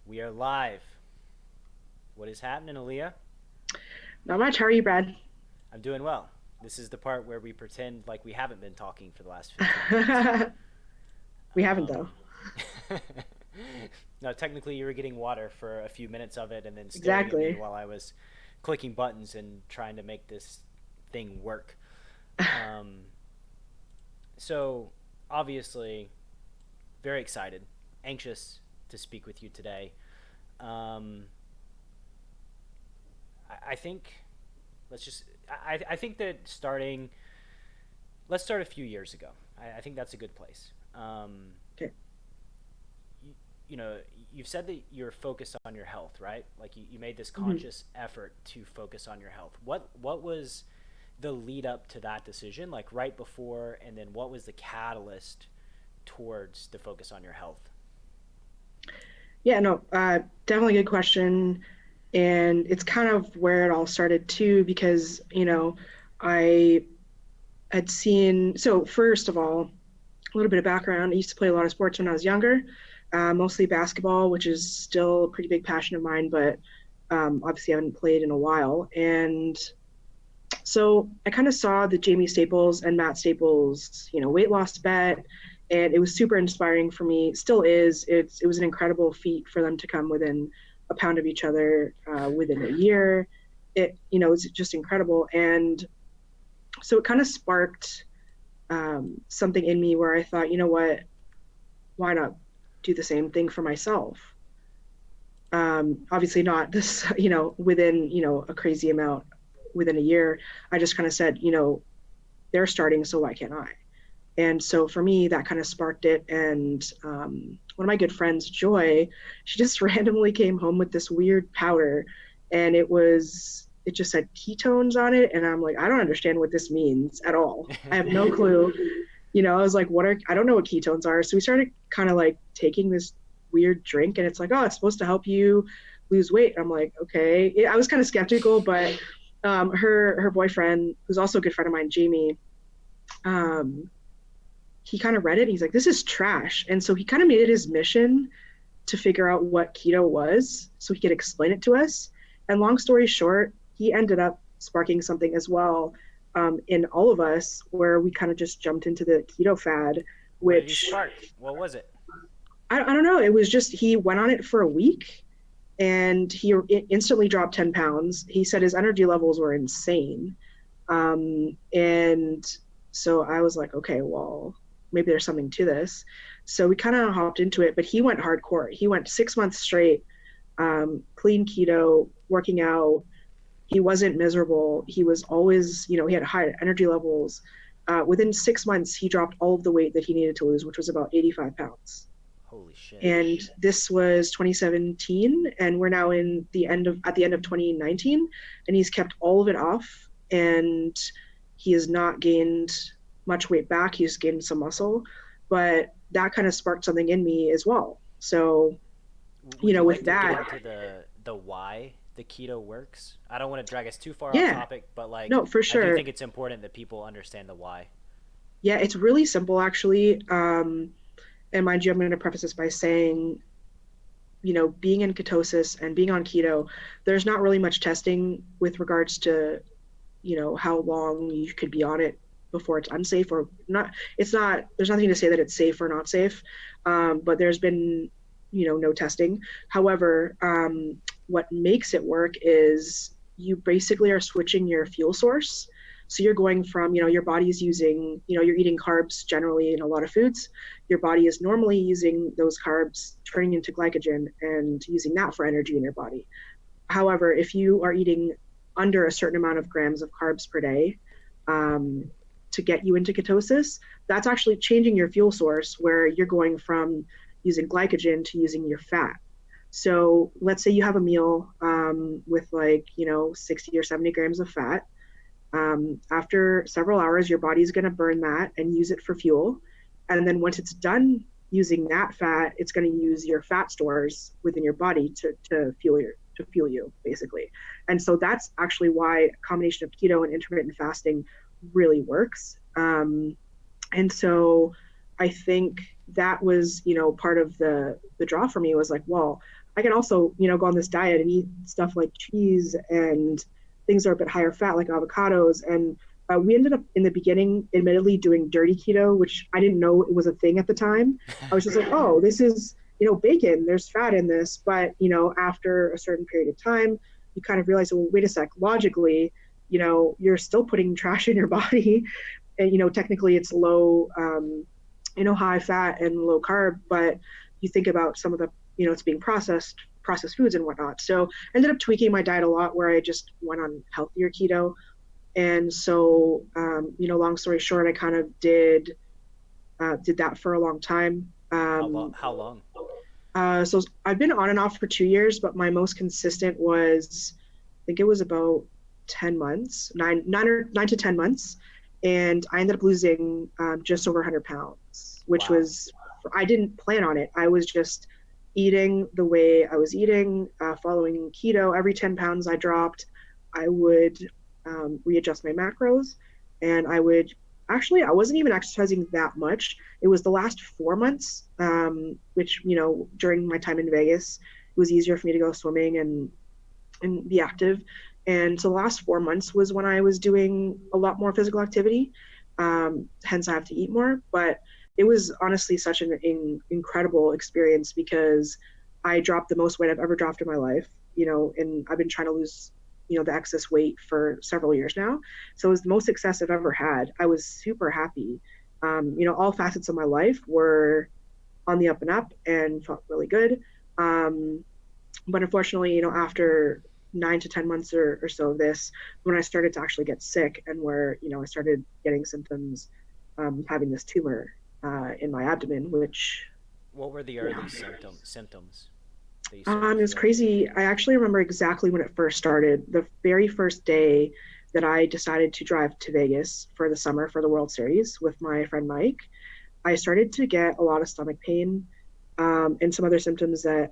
We are live. What is happening, Aleeyah? Not much. How are you, Brad? I'm doing well. This is the part where we pretend like we haven't been talking for the last 15 minutes. We haven't though. Um, no, technically, you were getting water for a few minutes of it and then staring at me Exactly. while I was clicking buttons and trying to make this thing work. Um, so, obviously, very excited, anxious to speak with you today. Um, I think let's just I think that starting let's start a few years ago. I think that's a good place. Okay. You, you know, you've said that you're focused on your health, right? Like you made this Mhm. conscious effort to focus on your health. What was the lead up to that decision, like right before, and then what was the catalyst towards the focus on your health? Yeah, no, definitely a good question. And it's kind of where it all started too, because, I had seen, so first of all, a little bit of background. I used to play a lot of sports when I was younger, mostly basketball, which is still a pretty big passion of mine, but obviously I haven't played in a while. And so I kind of saw the Jamie Staples and Matt Staples, weight loss bet, and it was super inspiring for me. Still is. It was an incredible feat for them to come within a pound of each other within a year. It's just incredible, and so it kind of sparked something in me where I thought, you know what, why not do the same thing for myself? Obviously not this, within a crazy amount within a year. I just kind of said, they're starting, so why can't I? And so for me, that kind of sparked it. And one of my good friends, Joy, she just randomly came home with this weird powder, and it just said ketones on it. And I'm like, I don't understand what this means at all. I have no clue. I was like, I don't know what ketones are. So we started kind of like taking this weird drink, and it's like, oh, it's supposed to help you lose weight. I'm like, okay. I was kind of skeptical, but her boyfriend, who's also a good friend of mine, Jamie, um, he kind of read it. And he's like, this is trash. And so he kind of made it his mission to figure out what keto was so he could explain it to us. And long story short, he ended up sparking something as well in all of us where we kind of just jumped into the keto fad, What did he which spark? What was it? I don't know. It was just he went on it for a week and he instantly dropped 10 pounds. He said his energy levels were insane. And so I was like, okay, well, maybe there's something to this. So we kind of hopped into it, but he went hardcore. He went 6 months straight, clean keto, working out. He wasn't miserable. He was always, he had high energy levels. Within 6 months, he dropped all of the weight that he needed to lose, which was about 85 pounds. Holy shit. And this was 2017, and we're now at the end of 2019, and he's kept all of it off, and he has not gained much weight back. He's gained some muscle, but that kind of sparked something in me as well. So, Would you with like to get that, into the why the keto works? I don't want to drag us too far off yeah, topic, but like no, for I do sure. think it's important that people understand the why. Yeah, it's really simple actually. And mind you, I'm going to preface this by saying, being in ketosis and being on keto, there's not really much testing with regards to how long you could be on it before it's unsafe or not. It's not, there's nothing to say that it's safe or not safe, but there's been no testing. However, what makes it work is you basically are switching your fuel source. So you're going from, your body's using, you're eating carbs generally in a lot of foods. Your body is normally using those carbs, turning into glycogen and using that for energy in your body. However, if you are eating under a certain amount of grams of carbs per day um, to get you into ketosis, that's actually changing your fuel source where you're going from using glycogen to using your fat. So let's say you have a meal with like, 60 or 70 grams of fat. After several hours, your body's going to burn that and use it for fuel. And then once it's done using that fat, it's going to use your fat stores within your body to fuel you basically. And so that's actually why a combination of keto and intermittent fasting really works. And so I think that was, part of the draw for me was like, well, I can also, go on this diet and eat stuff like cheese and things that are a bit higher fat, like avocados. And we ended up in the beginning, admittedly, doing dirty keto, which I didn't know it was a thing at the time. I was just like, oh, this is, bacon, there's fat in this. But, after a certain period of time, you kind of realize, well, wait a sec, logically, you're still putting trash in your body. And, technically it's low, high fat and low carb, but you think about some of the, it's being processed foods and whatnot. So I ended up tweaking my diet a lot where I just went on healthier keto. And so, long story short, I kind of did that for a long time. How long? So I've been on and off for 2 years, but my most consistent was, I think it was about 10 months, 9 to 10 months. And I ended up losing just over 100 pounds, which Wow. was, I didn't plan on it. I was just eating the way I was eating, following keto. Every 10 pounds I dropped, I would readjust my macros, and I wasn't even exercising that much. It was the last 4 months, which, during my time in Vegas, it was easier for me to go swimming and be active. And so the last 4 months was when I was doing a lot more physical activity. Hence, I have to eat more. But it was honestly such an incredible experience because I dropped the most weight I've ever dropped in my life, and I've been trying to lose, the excess weight for several years now. So it was the most success I've ever had. I was super happy. All facets of my life were on the up and up and felt really good. Um, but unfortunately, after 9 to 10 months or so of this, when I started to actually get sick and where, I started getting symptoms, having this tumor in my abdomen, which, What were the yeah, early symptoms that you started to it was feel? crazy. I actually remember exactly when it first started. The very first day that I decided to drive to Vegas for the summer for the World Series with my friend Mike, I started to get a lot of stomach pain, and some other symptoms that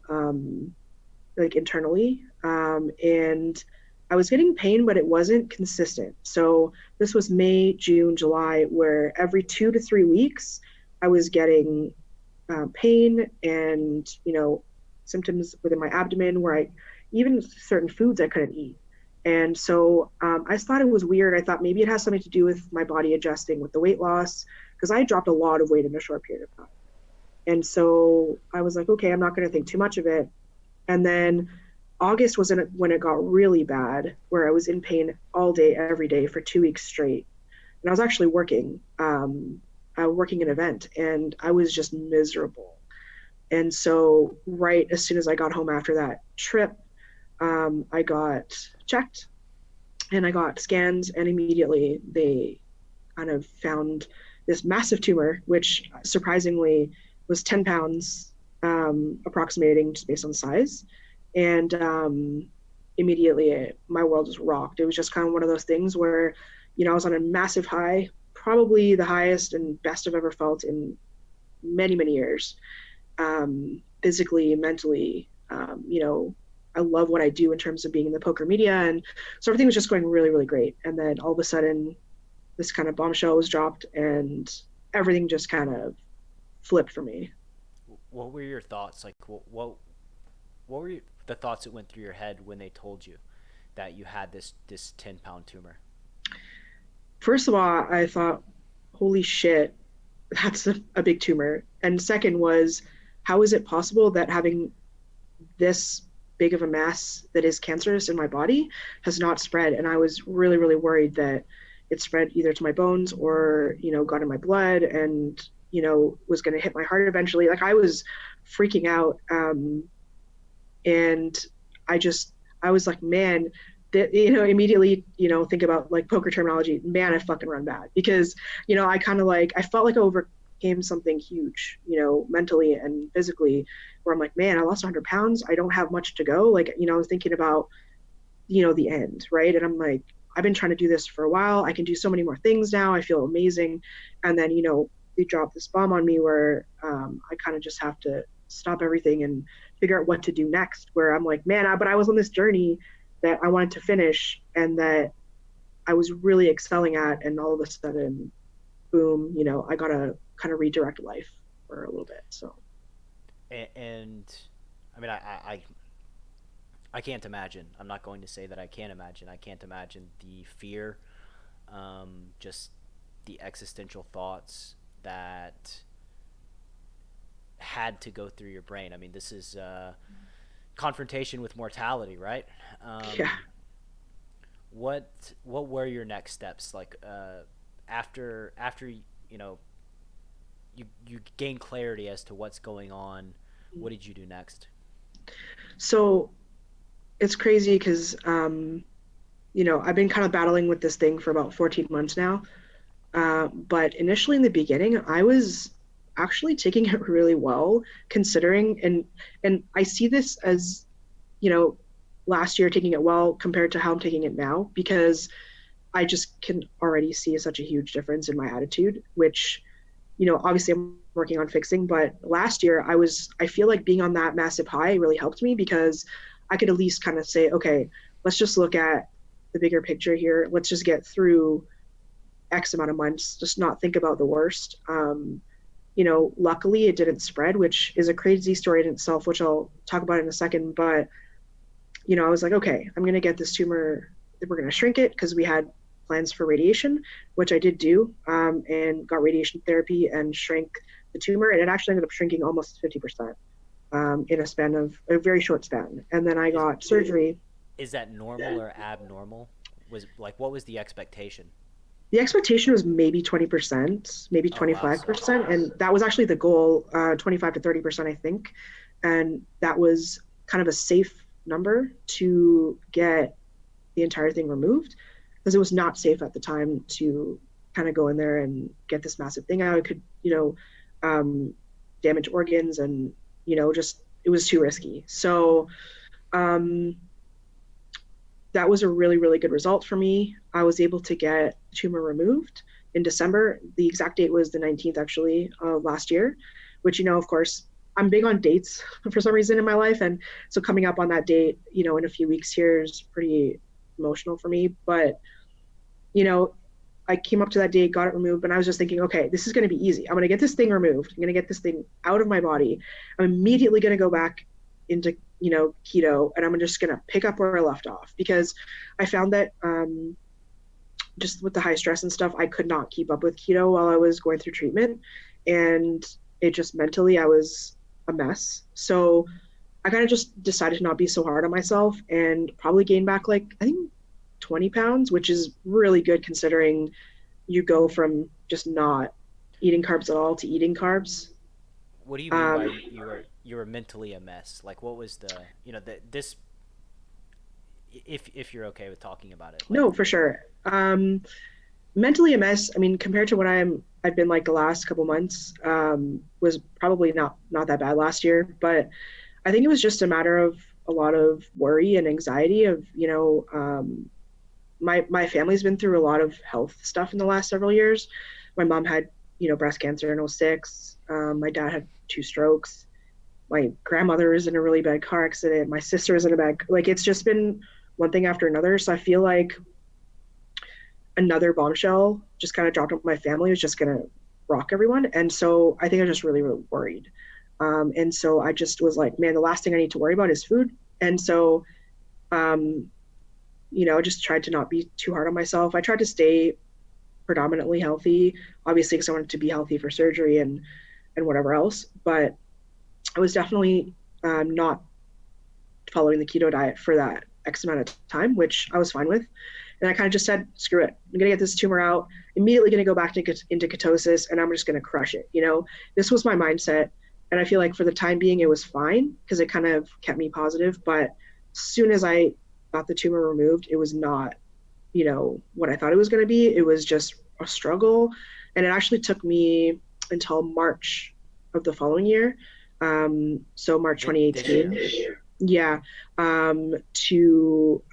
like internally. And I was getting pain, but it wasn't consistent. So this was May, June, July, where every 2 to 3 weeks I was getting pain and, symptoms within my abdomen where even certain foods I couldn't eat. And so I just thought it was weird. I thought maybe it has something to do with my body adjusting with the weight loss because I dropped a lot of weight in a short period of time. And so I was like, okay, I'm not going to think too much of it. And then August was when it got really bad, where I was in pain all day, every day for 2 weeks straight. And I was actually working an event, and I was just miserable. And so, right as soon as I got home after that trip, I got checked and I got scans, and immediately they kind of found this massive tumor, which surprisingly was 10 pounds, approximating just based on size. And immediately my world was rocked. It was just kind of one of those things where, I was on a massive high, probably the highest and best I've ever felt in many, many years, physically, mentally. I love what I do in terms of being in the poker media. And so everything was just going really, really great. And then all of a sudden, this kind of bombshell was dropped and everything just kind of flipped for me. What were your thoughts? Like, what were the thoughts that went through your head when they told you that you had this 10 pound tumor? First of all, I thought, holy shit, that's a big tumor. And second was, how is it possible that having this big of a mass that is cancerous in my body has not spread? And I was really, really worried that it spread either to my bones or, got in my blood and, was going to hit my heart eventually. Like I was freaking out. And I just, I was like, man, that, immediately, think about like poker terminology, man, I fucking run bad because, I kind of like, I felt like I overcame something huge, mentally and physically, where I'm like, man, I lost 100 pounds. I don't have much to go. Like, I was thinking about, the end. Right. And I'm like, I've been trying to do this for a while. I can do so many more things now. I feel amazing. And then, they dropped this bomb on me where I kind of just have to stop everything and figure out what to do next. Where I'm like, man, but I was on this journey that I wanted to finish and that I was really excelling at. And all of a sudden, boom, I got to kind of redirect life for a little bit. So, And I mean, I can't imagine. I'm not going to say that I can't imagine. I can't imagine the fear, just the existential thoughts that had to go through your brain. I mean, this is confrontation with mortality, right? Yeah. What were your next steps like after you know you gain clarity as to what's going on? What did you do next? So it's crazy because, I've been kind of battling with this thing for about 14 months now. But initially in the beginning, I was actually taking it really well, considering, and I see this as, you know, last year taking it well compared to how I'm taking it now, because I just can already see such a huge difference in my attitude, which, obviously I'm working on fixing. But last year I feel like being on that massive high really helped me because I could at least kind of say, okay, let's just look at the bigger picture here. Let's just get through X amount of months, just not think about the worst. Luckily it didn't spread, which is a crazy story in itself, which I'll talk about in a second. But, I was like, okay, I'm going to get this tumor, we're going to shrink it because we had plans for radiation, which I did do, and got radiation therapy and shrank the tumor. And it actually ended up shrinking almost 50% in a very short span. And then I Is got surgery. is that normal or abnormal? Was like what was the expectation? The expectation was maybe 20%, maybe Oh wow, so 25%. And that was actually the goal, 25 to 30%, I think. And that was kind of a safe number to get the entire thing removed because it was not safe at the time to kind of go in there and get this massive thing out. It could, um, damage organs and, just it was too risky. So, um, that was a really, really good result for me. I was able to get the tumor removed in December. The exact date was the 19th, actually, of last year, which, of course, I'm big on dates for some reason in my life. And so coming up on that date, in a few weeks here is pretty emotional for me. But, you know, I came up to that date, got it removed, and I was just thinking, okay, this is going to be easy. I'm going to get this thing removed. I'm going to get this thing out of my body. I'm immediately going to go back into, keto, and I'm just going to pick up where I left off because I found that just with the high stress and stuff, I could not keep up with keto while I was going through treatment. And it just mentally, I was a mess. So I kind of just decided to not be so hard on myself and probably gain back like, I think 20 pounds, which is really good considering you go from just not eating carbs at all to eating carbs. what do you mean by Um, you were mentally a mess? Like what was the this if you're okay with talking about it, like no, for sure. Mentally a mess. I mean, compared to what I've been like the last couple months, was probably not that bad last year, but I think it was just a matter of a lot of worry and anxiety of, my family's been through a lot of health stuff in the last several years. My mom had, breast cancer in '06. My dad had two strokes. My grandmother is in a really bad car accident. My sister is in a bad, like, it's just been one thing after another. So I feel like another bombshell just kind of dropped on my family was just going to rock everyone. And so I think I just really, really worried. And so I just was like, man, the last thing I need to worry about is food. And so, um, I just tried to not be too hard on myself. I tried to stay predominantly healthy, obviously, because I wanted to be healthy for surgery and whatever else. But I was definitely not following the keto diet for that X amount of time, which I was fine with. And I kind of just said, screw it. I'm going to get this tumor out, immediately going to go back into ketosis, and I'm just going to crush it. This was my mindset. And I feel like for the time being, it was fine because it kind of kept me positive. But as soon as I got the tumor removed, it was not, what I thought it was going to be. It was just a struggle. And it actually took me until March of the following year. So March this year? 2018. Yeah. To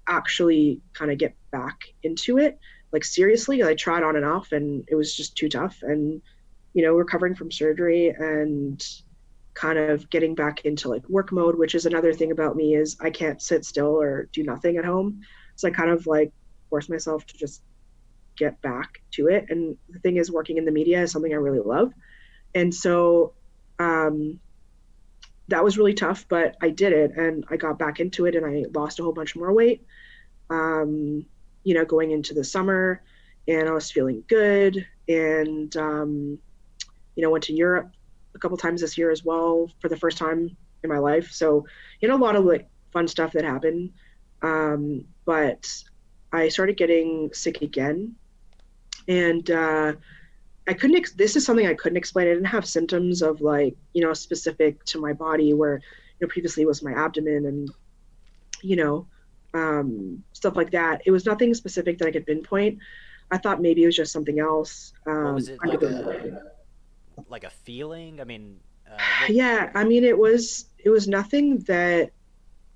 actually kind of get back into it. Like seriously, I tried on and off and it was just too tough. And, recovering from surgery and kind of getting back into like work mode, which is another thing about me is I can't sit still or do nothing at home. So I kind of like force myself to just get back to it. And the thing is working in the media is something I really love. And so, um, that was really tough, but I did it and I got back into it and I lost a whole bunch more weight. Um, going into the summer, and I was feeling good, and went to Europe a couple times this year as well for the first time in my life. So, a lot of like fun stuff that happened. But I started getting sick again, and I couldn't. This is something I couldn't explain. I didn't have symptoms of like specific to my body where previously it was my abdomen and you know stuff like that. It was nothing specific that I could pinpoint. I thought maybe it was just something else What was it under like the a feeling? I mean, what? yeah. I mean, it was nothing that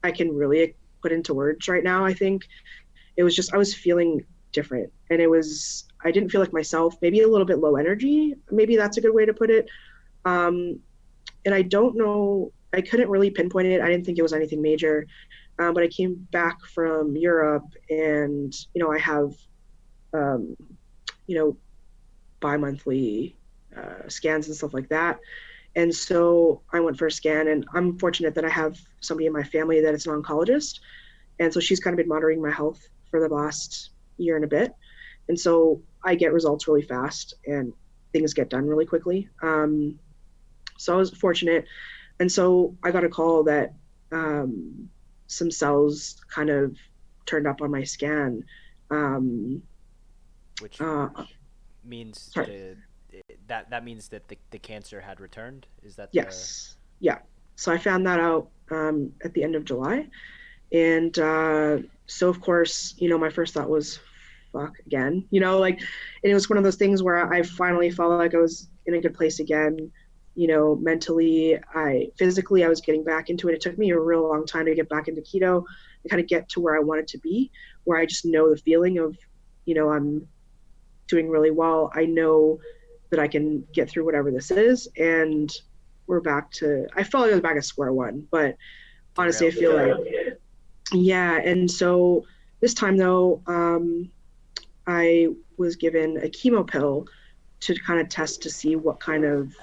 I can really put into words right now. I think it was just I was feeling different, and I didn't feel like myself. Maybe a little bit low energy. Maybe that's a good way to put it. Um, and I don't know. I couldn't really pinpoint it. I didn't think it was anything major. But I came back from Europe, and I have um, you know bi-monthly scans and stuff like that. And so I went for a scan, and I'm fortunate that I have somebody in my family that is an oncologist. And so she's kind of been monitoring my health for the last year and a bit. And so I get results really fast and things get done really quickly. So I was fortunate. And so I got a call that some cells kind of turned up on my scan. Um, Which uh, means Sorry. that means that the cancer had returned. Is that the? Yes. Yeah. So I found that out at the end of July. And so, of course, my first thought was, fuck again, like, and it was one of those things where I finally felt like I was in a good place again, mentally, physically, I was getting back into it. It took me a real long time to get back into keto and kind of get to where I wanted to be, where I just know the feeling of, I'm doing really well. I know that I can get through whatever this is. And I felt like I was back at square one, but honestly, I Derailed feel again. like, yeah. And so this time though, I was given a chemo pill to kind of test to see what kind of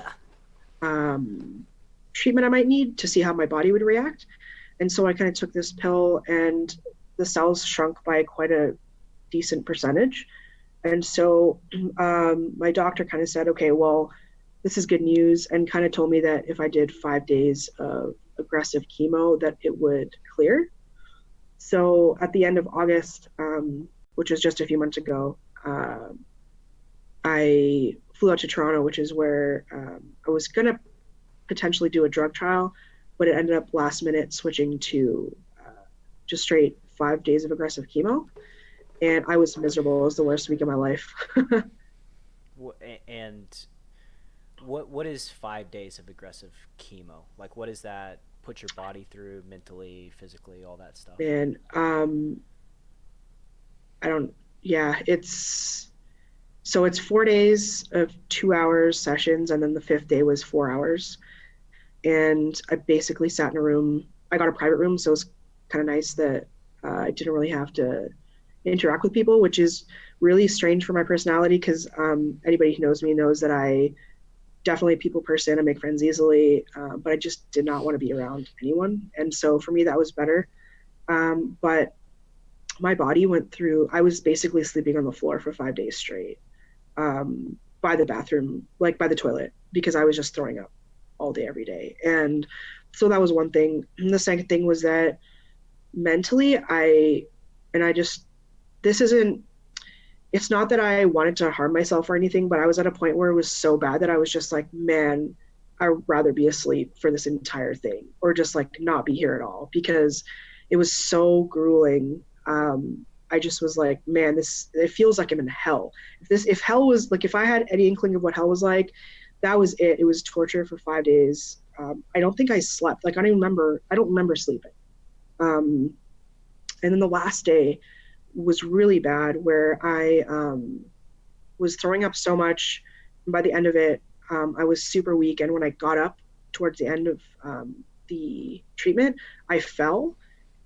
um, treatment I might need to see how my body would react. And so I kind of took this pill, and the cells shrunk by quite a decent percentage. And so my doctor kind of said, okay, well, this is good news, and kind of told me that if I did 5 days of aggressive chemo, that it would clear. So at the end of August, which was just a few months ago, I flew out to Toronto, which is where I was going to potentially do a drug trial, but it ended up last minute switching to just straight 5 days of aggressive chemo. And I was miserable. It was the worst week of my life. And what is 5 days of aggressive chemo? Like, what does that put your body through mentally, physically, all that stuff? And I don't, yeah, it's 4 days of 2 hours sessions, and then the fifth day was 4 hours. And I basically sat in a room. I got a private room, so it was kind of nice that I didn't really have to interact with people, which is really strange for my personality because anybody who knows me knows that I definitely a people person. I make friends easily, but I just did not want to be around anyone. And so for me, that was better. But my body went through, I was basically sleeping on the floor for 5 days straight by the bathroom, like by the toilet, because I was just throwing up all day, every day. And so that was one thing. And the second thing was that mentally, this isn't, it's not that I wanted to harm myself or anything, but I was at a point where it was so bad that I was just like, man, I'd rather be asleep for this entire thing or just like not be here at all because it was so grueling. I just was like, man, it feels like I'm in hell. If hell was like, if I had any inkling of what hell was like, that was it. It was torture for 5 days. I don't think I slept. Like, I don't remember sleeping. And then the last day was really bad where I was throwing up so much. And by the end of it, I was super weak. And when I got up towards the end of the treatment, I fell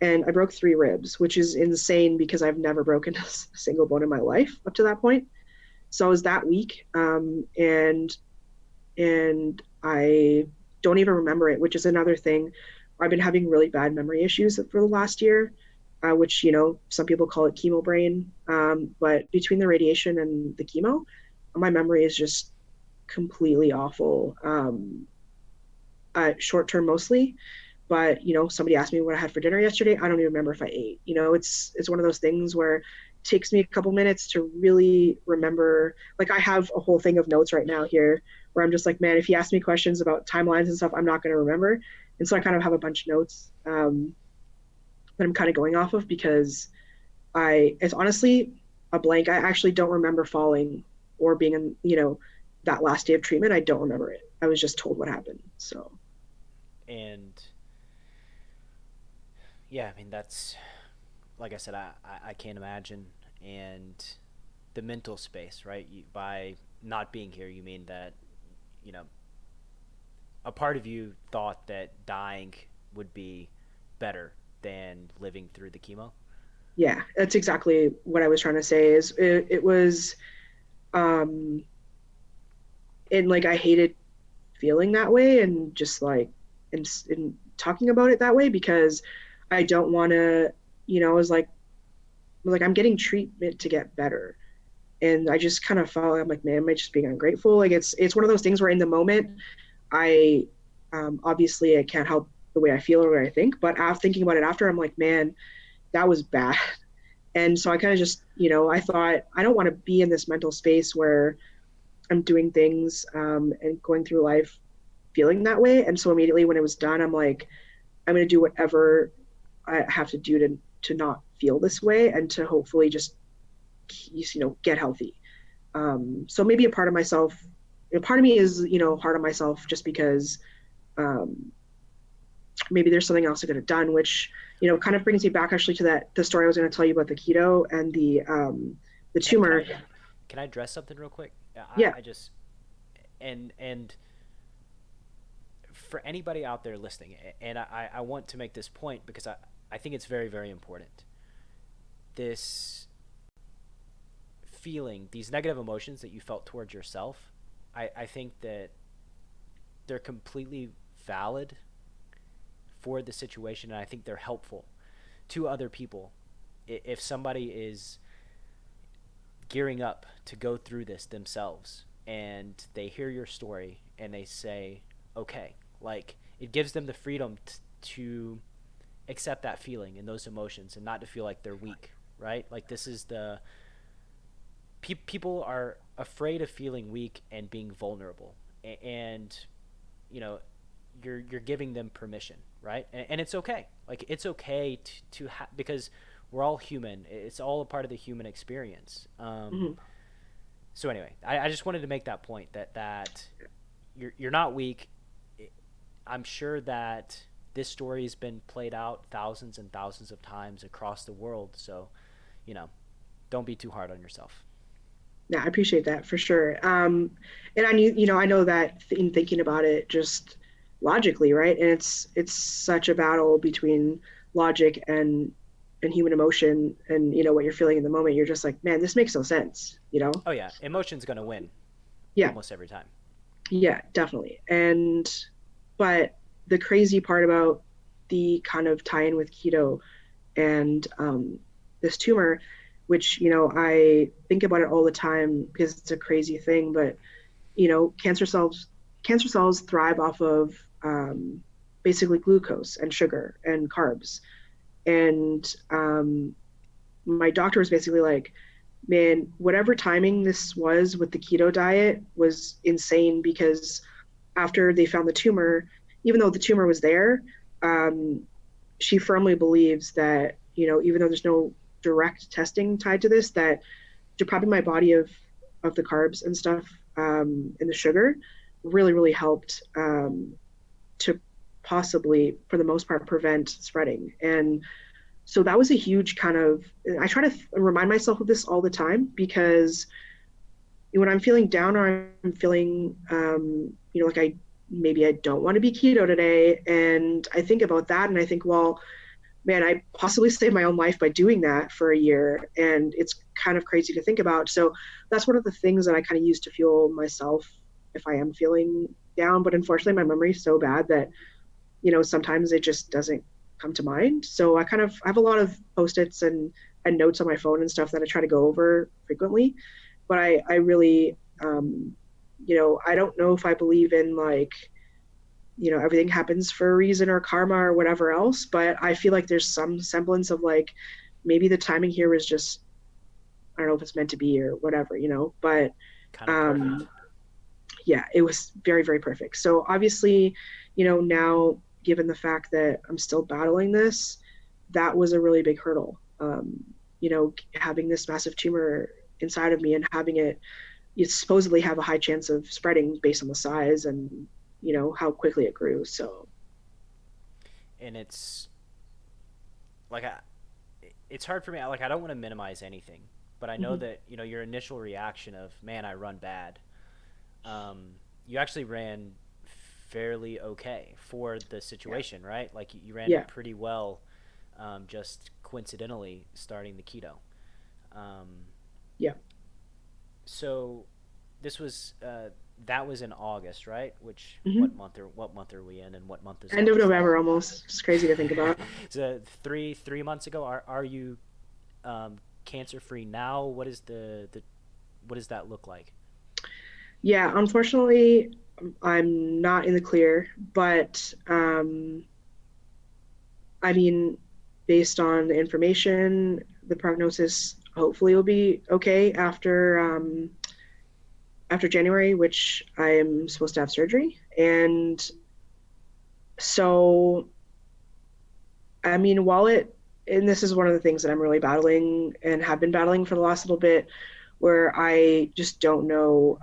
and I broke 3 ribs, which is insane because I've never broken a single bone in my life up to that point. So I was that weak. And I don't even remember it, which is another thing. I've been having really bad memory issues for the last year, which, some people call it chemo brain. But between the radiation and the chemo, my memory is just completely awful. Short term mostly, but somebody asked me what I had for dinner yesterday. I don't even remember if I ate. It's one of those things where it takes me a couple minutes to really remember. Like I have a whole thing of notes right now here where I'm just like, man, if you ask me questions about timelines and stuff, I'm not going to remember. And so I kind of have a bunch of notes that I'm kind of going off of because it's honestly a blank. I actually don't remember falling or being in, that last day of treatment. I don't remember it. I was just told what happened. So, And yeah, I mean, that's, like I said, I can't imagine. And the mental space, right? By not being here, you mean that, you know, a part of you thought that dying would be better than living through the chemo. yeah, that's exactly what I was trying to say is it was, um, and like I hated feeling that way and just like and talking about it that way because I don't want to, I was like I'm getting treatment to get better, and I just kind of felt I'm like, man, am I just being ungrateful? Like it's one of those things where in the moment I obviously I can't help the way I feel or what I think, but after thinking about it after, I'm like, man, that was bad. And so I kind of just, I thought I don't want to be in this mental space where I'm doing things and going through life feeling that way. And so immediately when it was done, I'm like, I'm going to do whatever I have to do to not feel this way and to hopefully just, get healthy. So maybe a part of me is, hard on myself just because um, maybe there's something else I could have done, which, kind of brings me back actually to the story I was going to tell you about the keto and the Can tumor. I address something real quick? Yeah. I just and for anybody out there listening, and I want to make this point because I think it's very, very important. This feeling, these negative emotions that you felt towards yourself, I think that they're completely valid for the situation, and I think they're helpful to other people. If somebody is gearing up to go through this themselves and they hear your story and they say, okay, like it gives them the freedom to accept that feeling and those emotions and not to feel like they're weak, right? Like this is the people are afraid of feeling weak and being vulnerable, and you know you're giving them permission, right? And it's okay. Like it's okay because we're all human. It's all a part of the human experience. Mhm. So anyway, I just wanted to make that point that you're not weak. I'm sure that this story has been played out thousands and thousands of times across the world. So, you know, don't be too hard on yourself. Yeah, I appreciate that for sure. And I know that in thinking about it just logically, right? And it's such a battle between logic and human emotion and what you're feeling in the moment. You're just like, man, this makes no sense. Oh yeah, emotion's gonna win Yeah, almost every time. yeah, definitely. But the crazy part about the kind of tie-in with keto and this tumor, which I think about it all the time because it's a crazy thing, but cancer cells thrive off of basically glucose and sugar and carbs. And my doctor was basically like, man, whatever timing this was with the keto diet was insane because after they found the tumor, even though the tumor was there, um, she firmly believes that, even though there's no direct testing tied to this, that depriving my body of the carbs and stuff and the sugar really, really helped to possibly, for the most part, prevent spreading. And so that was a huge kind of, I try to remind myself of this all the time because when I'm feeling down or I'm feeling, like maybe I don't want to be keto today. And I think about that and I think, well, man, I possibly saved my own life by doing that for a year. And it's kind of crazy to think about. So that's one of the things that I kind of use to fuel myself if I am feeling down, but unfortunately my memory is so bad that, sometimes it just doesn't come to mind. So I have a lot of post-its and notes on my phone and stuff that I try to go over frequently. But I really, I don't know if I believe in like, everything happens for a reason or karma or whatever else, but I feel like there's some semblance of like maybe the timing here was just, I don't know if it's meant to be or whatever, but Kind of perfect. um yeah, it was very, very perfect. So obviously, now given the fact that I'm still battling this, that was a really big hurdle. Having this massive tumor inside of me and having it, you supposedly have a high chance of spreading based on the size and, how quickly it grew. So And it's like it's hard for me. Like I don't want to minimize anything, but I know mhm. that your initial reaction of man, I run bad. You actually ran fairly okay for the Yeah, situation, right? Like you ran yeah. pretty well, just coincidentally starting the keto. Um, Yeah. so this was that was in August, right? Which Hmm. what month are we in, and what month is End of August in? November almost. It's crazy to think about. So three months ago. Are you cancer free now? What is the what does that look like? Yeah, unfortunately, I'm not in the clear, but I mean, based on the information, the prognosis hopefully will be okay after January, which I am supposed to have surgery. And so, I mean, and this is one of the things that I'm really battling and have been battling for the last little bit, where I just don't know.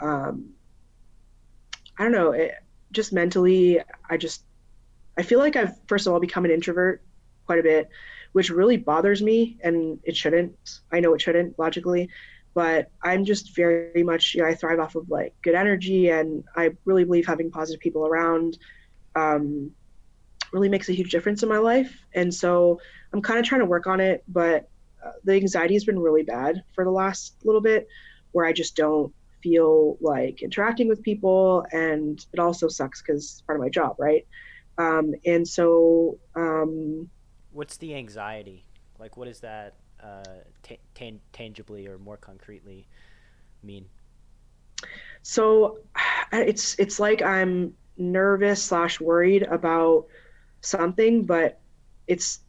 I don't know. Just mentally, I feel like I've first of all become an introvert quite a bit, which really bothers me, and it shouldn't. I know it shouldn't logically, but I'm just very much, I thrive off of like good energy, and I really believe having positive people around um, really makes a huge difference in my life. And so I'm kind of trying to work on it, but the anxiety has been really bad for the last little bit, where I just don't feel like interacting with people, and it also sucks because it's part of my job, right? And so, What's the anxiety? Like, what does that tangibly or more concretely mean? so it's like I'm nervous slash worried about something, but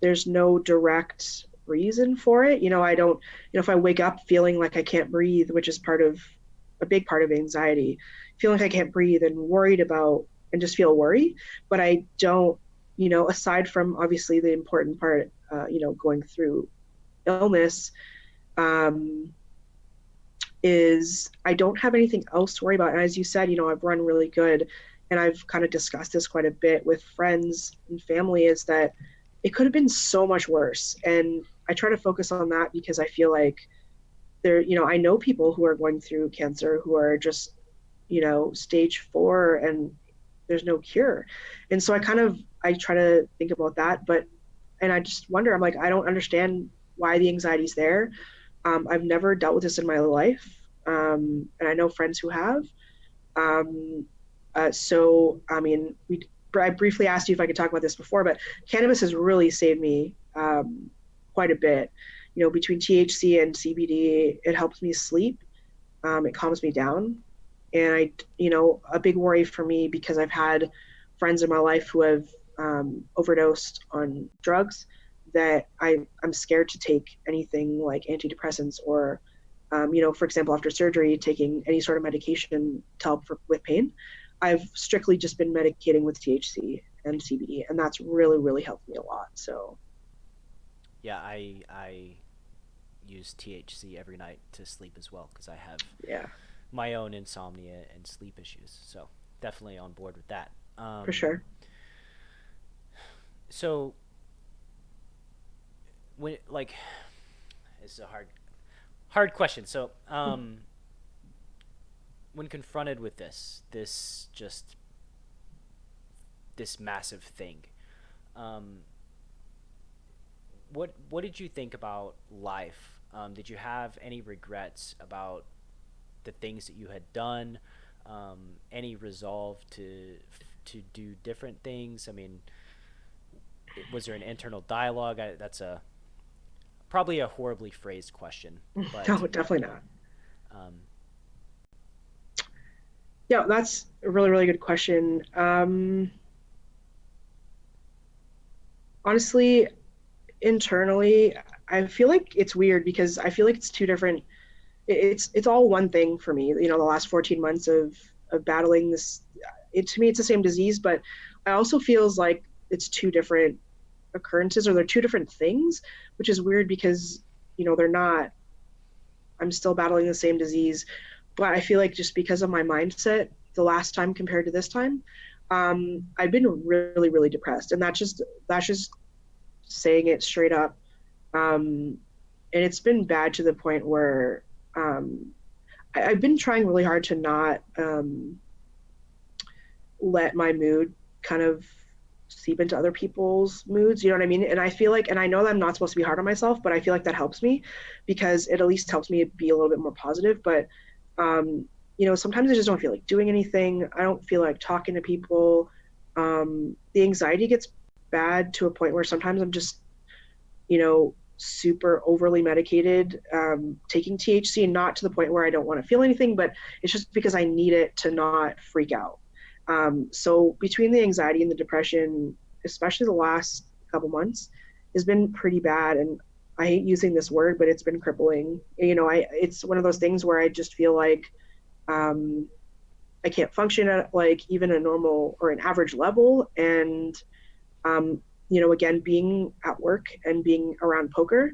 there's no direct reason for it. I don't, if I wake up feeling like I can't breathe, which is a big part of anxiety, feeling like I can't breathe and worried about and just feel worry, but I don't, aside from obviously the important part, going through illness, um, is I don't have anything else to worry about. And as you said, I've run really good, and I've kind of discussed this quite a bit with friends and family, is that it could have been so much worse. And I try to focus on that because I feel like I know people who are going through cancer who are just, stage 4 and there's no cure. And so I try to think about that, and I just wonder, I'm like, I don't understand why the anxiety's there. I've never dealt with this in my life, and I know friends who have. Um, so, I mean, I briefly asked you if I could talk about this before, but cannabis has really saved me quite a bit. Between THC and CBD, it helps me sleep. It calms me down, and a big worry for me, because I've had friends in my life who have overdosed on drugs, that I'm scared to take anything like antidepressants or, for example, after surgery, taking any sort of medication to help with pain. I've strictly just been medicating with THC and CBD, and that's really, really helped me a lot. So, Yeah, I use THC every night to sleep as well because I have yeah, my own insomnia and sleep issues. So definitely on board with that. for sure. So when like this is a hard question. So when confronted with this massive thing, um, what did you think about life? Did you have any regrets about the things that you had done? Any resolve to do different things? I mean, was there an internal dialogue? That's a probably a horribly phrased question, but No, definitely not. um, Yeah, that's a really, really good question. Honestly, internally, I feel like it's weird because I feel like it's two different. It's all one thing for me. You know, the last 14 months of battling this, to me, it's the same disease, but I also feels like it's two different occurrences or they're two different things, which is weird because they're not. I'm still battling the same disease, but I feel like just because of my mindset, the last time compared to this time, I've been really, really depressed, and that's just saying it straight up. Um, and it's been bad to the point where I've been trying really hard to not let my mood kind of seep into other people's moods. You know what I mean? And I feel like, and I know that I'm not supposed to be hard on myself, but I feel like that helps me because it at least helps me be a little bit more positive. But, sometimes I just don't feel like doing anything. I don't feel like talking to people. The anxiety gets bad to a point where sometimes I'm just, super overly medicated, taking THC, not to the point where I don't want to feel anything, but it's just because I need it to not freak out. So between the anxiety and the depression, especially the last couple months, has been pretty bad. And I hate using this word, but it's been crippling. It's one of those things where I just feel like um, I can't function at like even a normal or an average level. And again, being at work and being around poker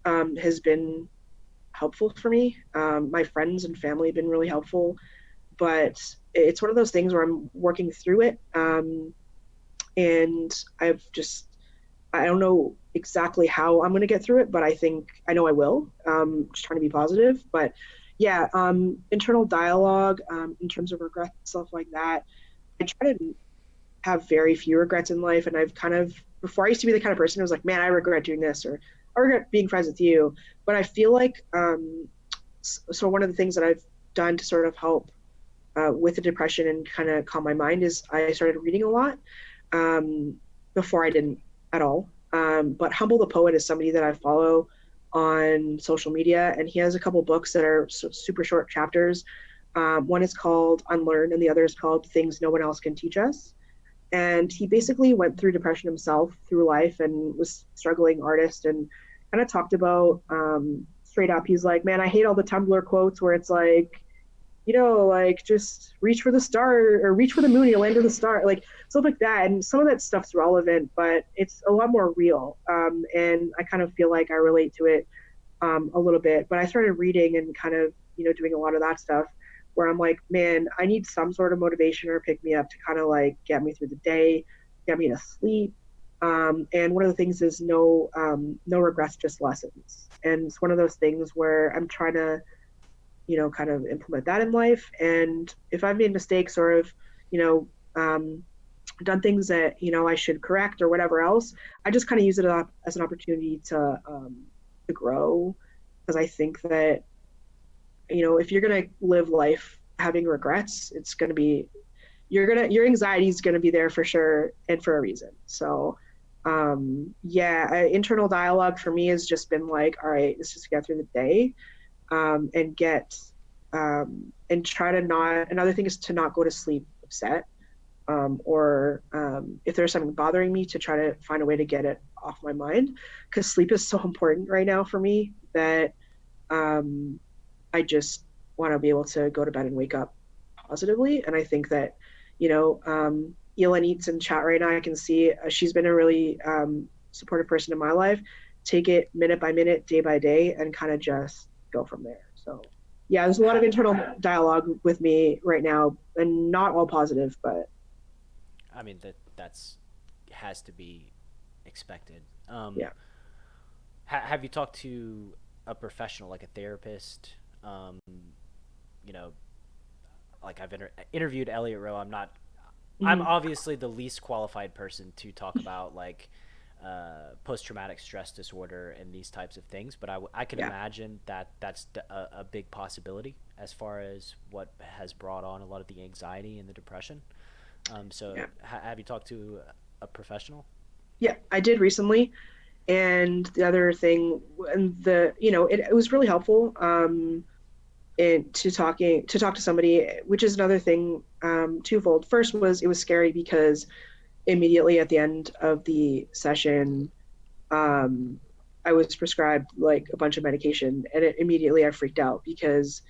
has been helpful for me. My friends and family have been really helpful, but it's one of those things where I'm working through it. And I don't know exactly how I'm going to get through it, but I think I know I will. Just trying to be positive. But yeah, internal dialogue in terms of regrets, stuff like that. I try to have very few regrets in life. And I've kind of, before I used to be the kind of person who was like, man, I regret doing this or I regret being friends with you. But I feel like, so one of the things that I've done to sort of help with the depression and kind of calm my mind is I started reading a lot. Um, Before I didn't at all. But Humble the Poet is somebody that I follow on social media, and he has a couple books that are super short chapters. One is called Unlearn, and the other is called Things No One Else Can Teach Us. And he basically went through depression himself through life and was a struggling artist and kind of talked about straight up. He's like, man, I hate all the Tumblr quotes where it's like, like just reach for the star or reach for the moon, you'll land on the star, like stuff like that. And some of that stuff's relevant, but it's a lot more real. And I kind of feel like I relate to it a little bit. But I started reading and kind of, doing a lot of that stuff where I'm like, man, I need some sort of motivation or pick me up to kind of like get me through the day, get me to sleep. And one of the things is no regrets, just lessons. And it's one of those things where I'm trying to kind of implement that in life. And if I've made mistakes or if, you know, um, done things that, I should correct or whatever else, I just kind of use it as an opportunity to grow. Because I think that, if you're going to live life having regrets, it's going to be, your anxiety is going to be there for sure and for a reason. So, yeah, internal dialogue for me has just been like, all right, let's just get through the day and and try to not. Another thing is to not go to sleep upset, or if there's something bothering me, to try to find a way to get it off my mind, because sleep is so important right now for me that um, I just want to be able to go to bed and wake up positively. And I think that, Elin Eats in chat right now, I can see she's been a really supportive person in my life. Take it minute by minute, day by day, and kind of just go from there. So, yeah, there's a lot of internal dialogue with me right now, and not all positive, but I mean that's has to be expected. yeah. Have you talked to a professional like a therapist? Um, you know, like I've interviewed Elliot Roe. I'm not. I'm Mhm. obviously the least qualified person to talk about like post-traumatic stress disorder and these types of things, but I can Yeah. imagine that that's a big possibility as far as what has brought on a lot of the anxiety and the depression. So Yeah. have you talked to a professional? Yeah, I did recently. And the other thing, and it was really helpful to talk to somebody, which is another thing, twofold. First was it was scary because immediately at the end of the session, um, I was prescribed like a bunch of medication, and immediately I freaked out because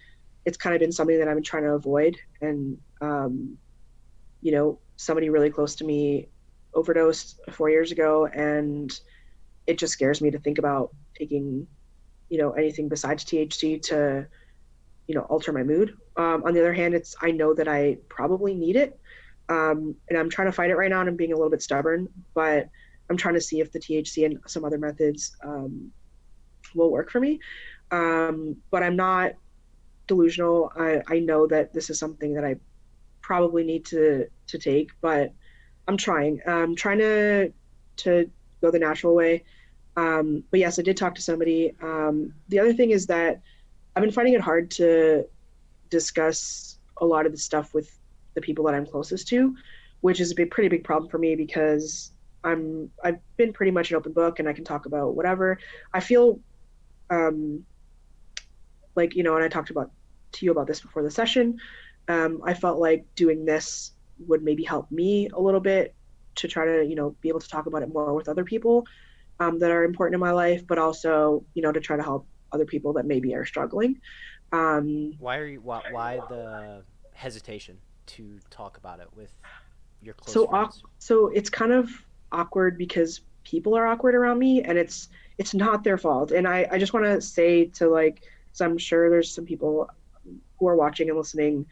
it's kind of been something that I've been trying to avoid. And somebody really close to me overdosed 4 years ago, and it just scares me to think about taking anything besides THC to alter my mood. On the other hand, it's I know that I probably need it, and I'm trying to fight it right now, and I'm being a little bit stubborn, but I'm trying to see if the THC and some other methods will work for me. But I'm not delusional. I know that this is something that I probably need to take, but I'm trying. I'm trying to go the natural way. But yes, I did talk to somebody. The other thing is that I've been finding it hard to discuss a lot of the stuff with the people that I'm closest to, which is a pretty big problem for me because I've been pretty much an open book and I can talk about whatever. I feel um, like and I talked about to you about this before the session. I felt like doing this would maybe help me a little bit to try to be able to talk about it more with other people that are important in my life, but also to try to help other people that maybe are struggling. Um, Why the hesitation to talk about it with your close so friends? so it's kind of awkward because people are awkward around me, and it's not their fault. And I just want to say to like, so I'm sure there's some people who are watching and listening,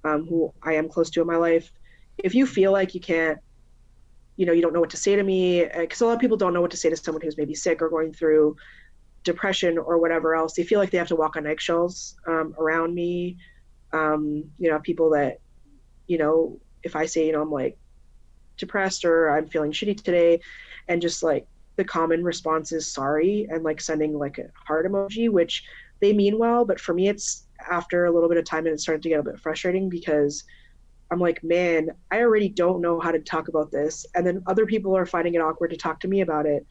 who I am close to in my life. If you feel like you can't, you don't know what to say to me, because a lot of people don't know what to say to someone who's maybe sick or going through depression or whatever else. They feel like they have to walk on eggshells around me. People that, if I say, I'm like depressed or I'm feeling shitty today, and just like the common response is sorry and like sending like a heart emoji, which they mean well, but for me, it's after a little bit of time and it started to get a bit frustrating because I'm like, man, I already don't know how to talk about this. And then other people are finding it awkward to talk to me about it,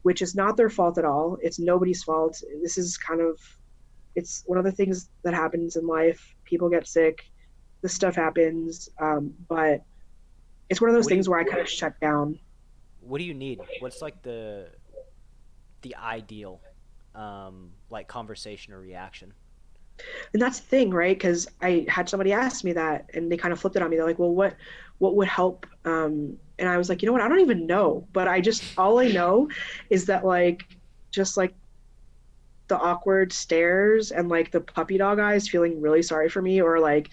which is not their fault at all. It's nobody's fault. This is kind of, it's one of the things that happens in life. People get sick, this stuff happens. But it's one of those What do things you where I kind of shut down. what do you need? What's like the ideal like conversation or reaction? And that's the thing, right? Because I had somebody ask me that and they kind of flipped it on me. They're like, well, what would help? And I was like, you know what? I don't even know. But all I know is that like, just like the awkward stares and like the puppy dog eyes feeling really sorry for me, or like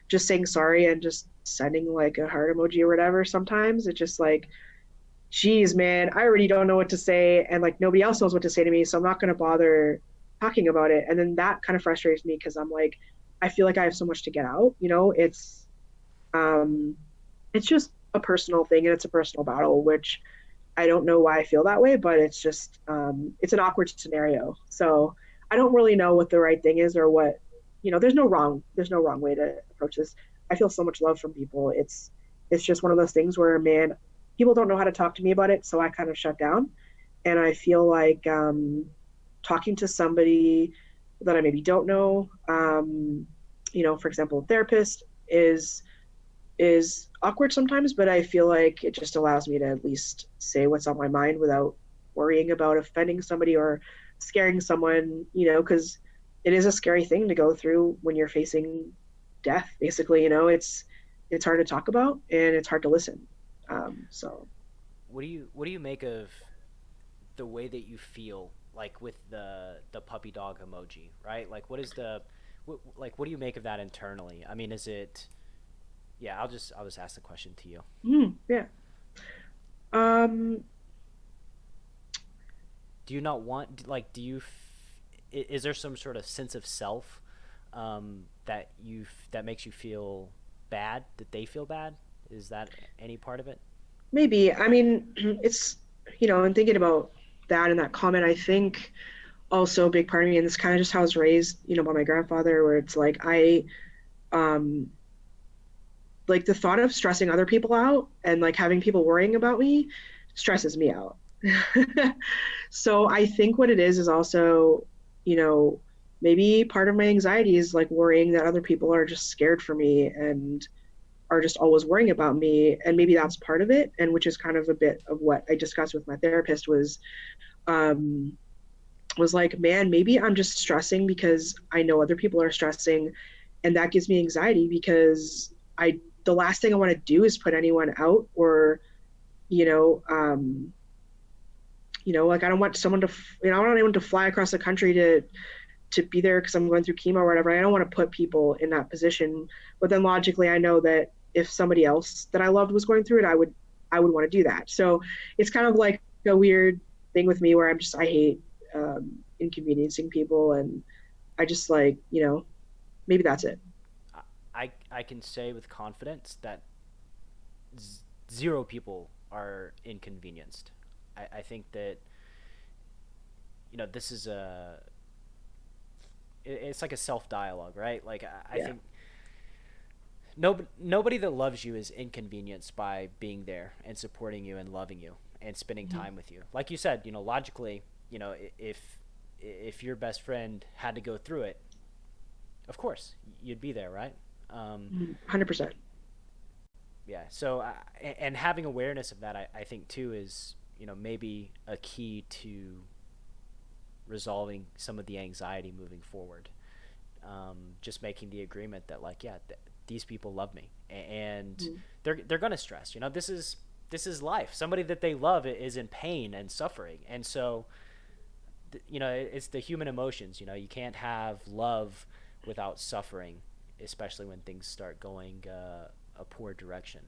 just saying sorry and just sending like a heart emoji or whatever. Sometimes it's just like, geez, man, I already don't know what to say. And like nobody else knows what to say to me. So I'm not going to bother talking about it. And then that kind of frustrates me because I'm like, I feel like I have so much to get out. Um, it's just a personal thing and it's a personal battle, which I don't know why I feel that way, but it's just it's an awkward scenario. So I don't really know what the right thing is or what there's no wrong way to approach this. I feel so much love from people. It's just one of those things where, man, people don't know how to talk to me about it, so I kind of shut down. And I feel like talking to somebody that I maybe don't know, for example, a therapist is awkward sometimes, but I feel like it just allows me to at least say what's on my mind without worrying about offending somebody or scaring someone, because it is a scary thing to go through when you're facing death, basically. It's hard to talk about and it's hard to listen. So What do you make of the way that you feel like with the puppy dog emoji, right? Like what do you make of that internally? I mean, is it yeah, I'll just ask the question to you. yeah. Um, Do you not want like is there some sort of sense of self that makes you feel that they feel bad? Is that any part of it? Maybe. I mean, it's and thinking about that and that comment, I think also a big part of me, and this kind of just how I was raised, by my grandfather, where it's like um, like the thought of stressing other people out and like having people worrying about me stresses me out. So I think what it is also, you know, maybe part of my anxiety is like worrying that other people are just scared for me and are just always worrying about me. And maybe that's part of it. And which is kind of a bit of what I discussed with my therapist um, was like, man, maybe I'm just stressing because I know other people are stressing. And that gives me anxiety because the last thing I want to do is put anyone out or, you know, um, like I don't want someone to, I don't want anyone to fly across the country to be there because I'm going through chemo or whatever. I don't want to put people in that position. But then logically, I know that if somebody else that I loved was going through it, I would want to do that. So it's kind of like a weird thing with me where I hate inconveniencing people, and I just like, maybe that's it. I can say with confidence that zero people are inconvenienced. I think that this is it's like a self dialogue, right? Like I Yeah. think nobody that loves you is inconvenienced by being there and supporting you and loving you and spending Mhm. time with you. Like you said, logically, if your best friend had to go through it, of course you'd be there, right? Um, 100%. yeah. So and having awareness of that, I think too is maybe a key to resolving some of the anxiety moving forward. Just making the agreement that like these people love me and Mhm. they're gonna stress. This is life. Somebody that they love is in pain and suffering, and so it's the human emotions. You can't have love without suffering, especially when things start going a poor direction.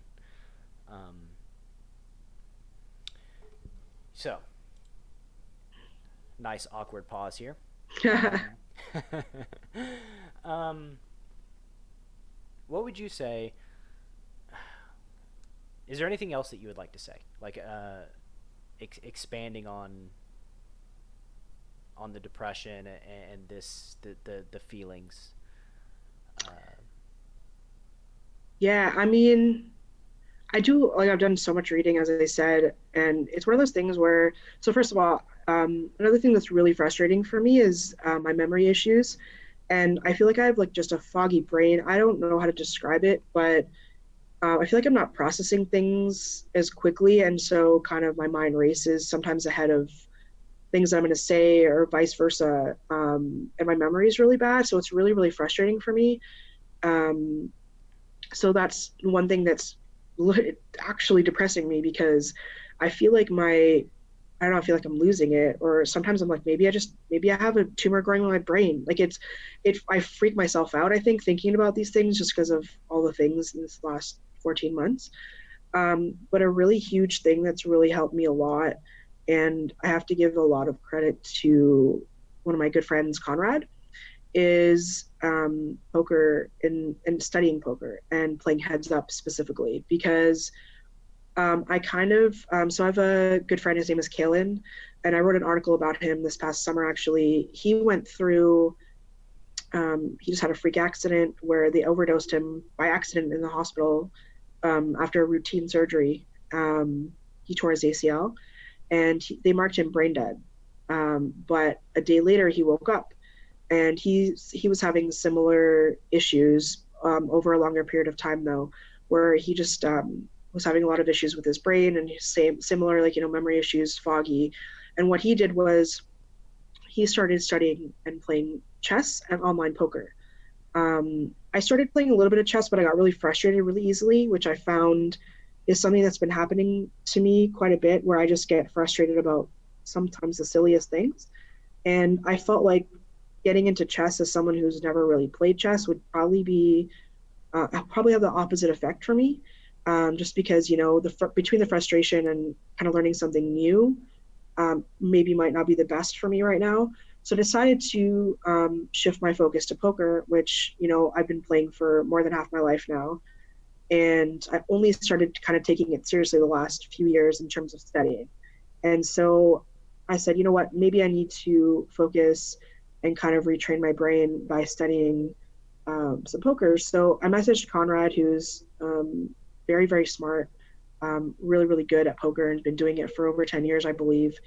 Um, so nice awkward pause here. Um, um, what would you say? Is there anything else that you would like to say, like expanding on the depression and the feelings? Uh, Yeah, I mean, I do like I've done so much reading, as I said, and it's one of those things where, so first of all, another thing that's really frustrating for me is my memory issues. And I feel like I have like just a foggy brain. I don't know how to describe it, but I feel like I'm not processing things as quickly. And so kind of my mind races sometimes ahead of things I'm going to say or vice versa. And my memory is really bad. So it's really, really frustrating for me. Um, so that's one thing that's actually depressing me because I feel like I don't know, I feel like I'm losing it. Or sometimes I'm like, maybe I have a tumor growing in my brain. Like I freak myself out, I think, thinking about these things just because of all the things in this last 14 months. But a really huge thing that's really helped me a lot, and I have to give a lot of credit to one of my good friends, Conrad, is poker and studying poker and playing heads up specifically because I kind of so I have a good friend. His name is Kalen, and I wrote an article about him this past summer. Actually, he went through. He just had a freak accident where they overdosed him by accident in the hospital after a routine surgery. He tore his ACL, and they marked him brain dead. But a day later, he woke up, and he was having similar issues over a longer period of time, though, where he just was having a lot of issues with his brain and similar, like, memory issues, foggy. And what he did was he started studying and playing chess and online poker. I started playing a little bit of chess, but I got really frustrated really easily, which I found is something that's been happening to me quite a bit, where I just get frustrated about sometimes the silliest things. And I felt like getting into chess as someone who's never really played chess would probably have the opposite effect for me, just because between the frustration and kind of learning something new, maybe might not be the best for me right now. So I decided to shift my focus to poker, which I've been playing for more than half my life now, and I only started kind of taking it seriously the last few years in terms of studying. And so I said, you know what, maybe I need to focus and kind of retrain my brain by studying some poker. So I messaged Conrad, who's very, very smart, really, really good at poker and been doing it for over 10 years, I believe.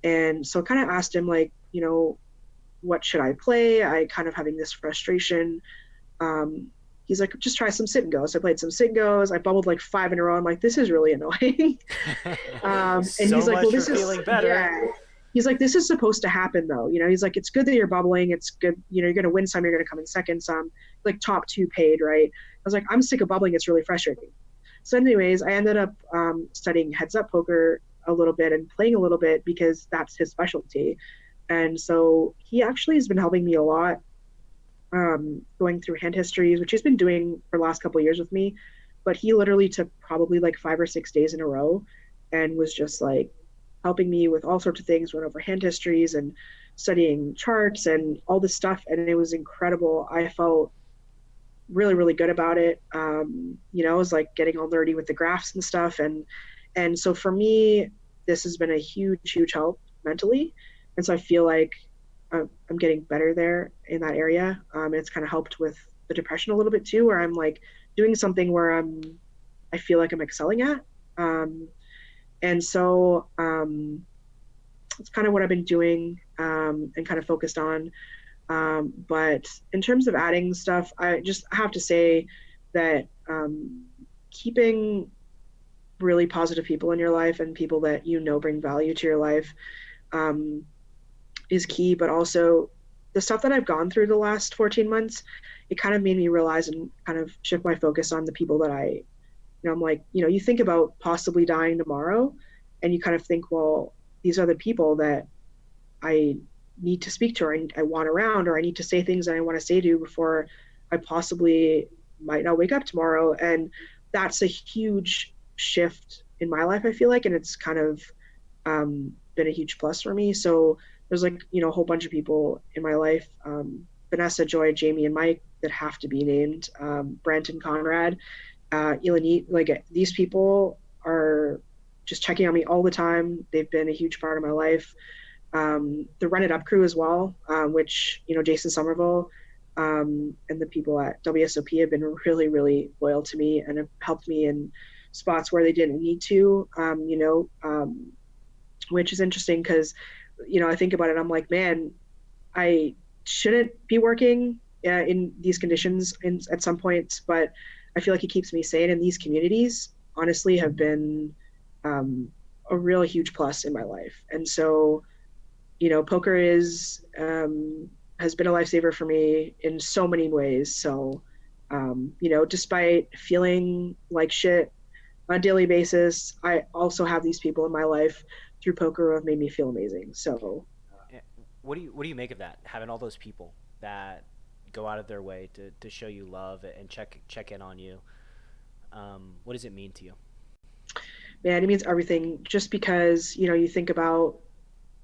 And so kind of asked him, like, what should I play? I kind of having this frustration. He's like, just try some sit and goes. So I played some sit and goes. I bubbled like 5 in a row. I'm like, this is really annoying. And he's So like, well, much for this is, feeling better. yeah. He's like, this is supposed to happen though. He's like, it's good that you're bubbling. It's good. You're going to win some, you're going to come in second some, like top two paid, right? I was like, I'm sick of bubbling. It's really frustrating. So anyways, I ended up studying heads up poker a little bit and playing a little bit because that's his specialty. And so he actually has been helping me a lot, going through hand histories, which he's been doing for the last couple of years with me. But he literally took probably like 5 or 6 days in a row and was just like helping me with all sorts of things, went over hand histories and studying charts and all this stuff. And it was incredible. I felt really, really good about it. It was like getting all nerdy with the graphs and stuff. And so for me, this has been a huge, huge help mentally. And so I feel like I'm getting better there in that area. It's kind of helped with the depression a little bit too, where I'm like doing something where I feel like I'm excelling at. And so it's kind of what I've been doing, and kind of focused on. But in terms of adding stuff, I just have to say that keeping really positive people in your life and people that bring value to your life, is key. But also the stuff that I've gone through the last 14 months, it kind of made me realize and kind of shift my focus on the people that I'm like, you think about possibly dying tomorrow and you kind of think, well, these are the people that I need to speak to, or I want around, or I need to say things that I want to say to before I possibly might not wake up tomorrow. And that's a huge shift in my life, I feel like, and it's kind of been a huge plus for me. So there's like, a whole bunch of people in my life, Vanessa, Joy, Jamie, and Mike, that have to be named, Brent and Conrad, Elanit, like these people are just checking on me all the time. They've been a huge part of my life. The Run It Up crew as well, which, Jason Somerville, and the people at WSOP have been really, really loyal to me and have helped me in spots where they didn't need to, which is interesting because, I think about it, I'm like, man, I shouldn't be working in these conditions at some points, but I feel like it keeps me sane. And these communities, honestly, have been a real huge plus in my life. And so, poker has been a lifesaver for me in so many ways. So, despite feeling like shit on a daily basis, I also have these people in my life through poker who have made me feel amazing. So, What do you make of that? Having all those people that go out of their way to show you love and check in on you. What does it mean to you? man, it means everything. Just because, you think about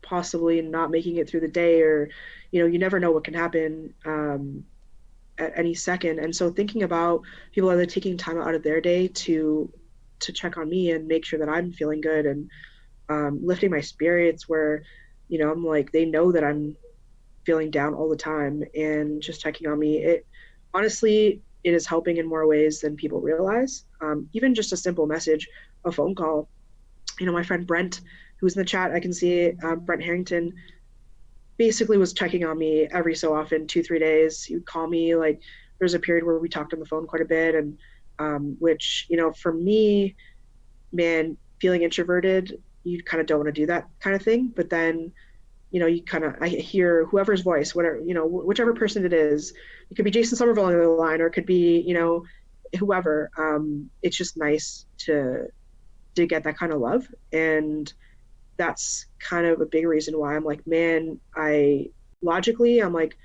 possibly not making it through the day, or, you never know what can happen at any second. And so thinking about people that are taking time out of their day to check on me and make sure that I'm feeling good, and lifting my spirits, where, I'm like, they know that I'm feeling down all the time and just checking on me. It honestly, it is helping in more ways than people realize. Even just a simple message, a phone call. My friend Brent, who's in the chat, I can see, Brent Harrington, basically was checking on me every so often, 2 3 days. He would call me. Like, there's a period where we talked on the phone quite a bit, and which, for me, man, feeling introverted, you kind of don't want to do that kind of thing. But then, I hear whoever's voice, whatever, whichever person it is. It could be Jason Somerville on the other line, or it could be, whoever. It's just nice to get that kind of love. And that's kind of a big reason why I'm like, man, I'm like,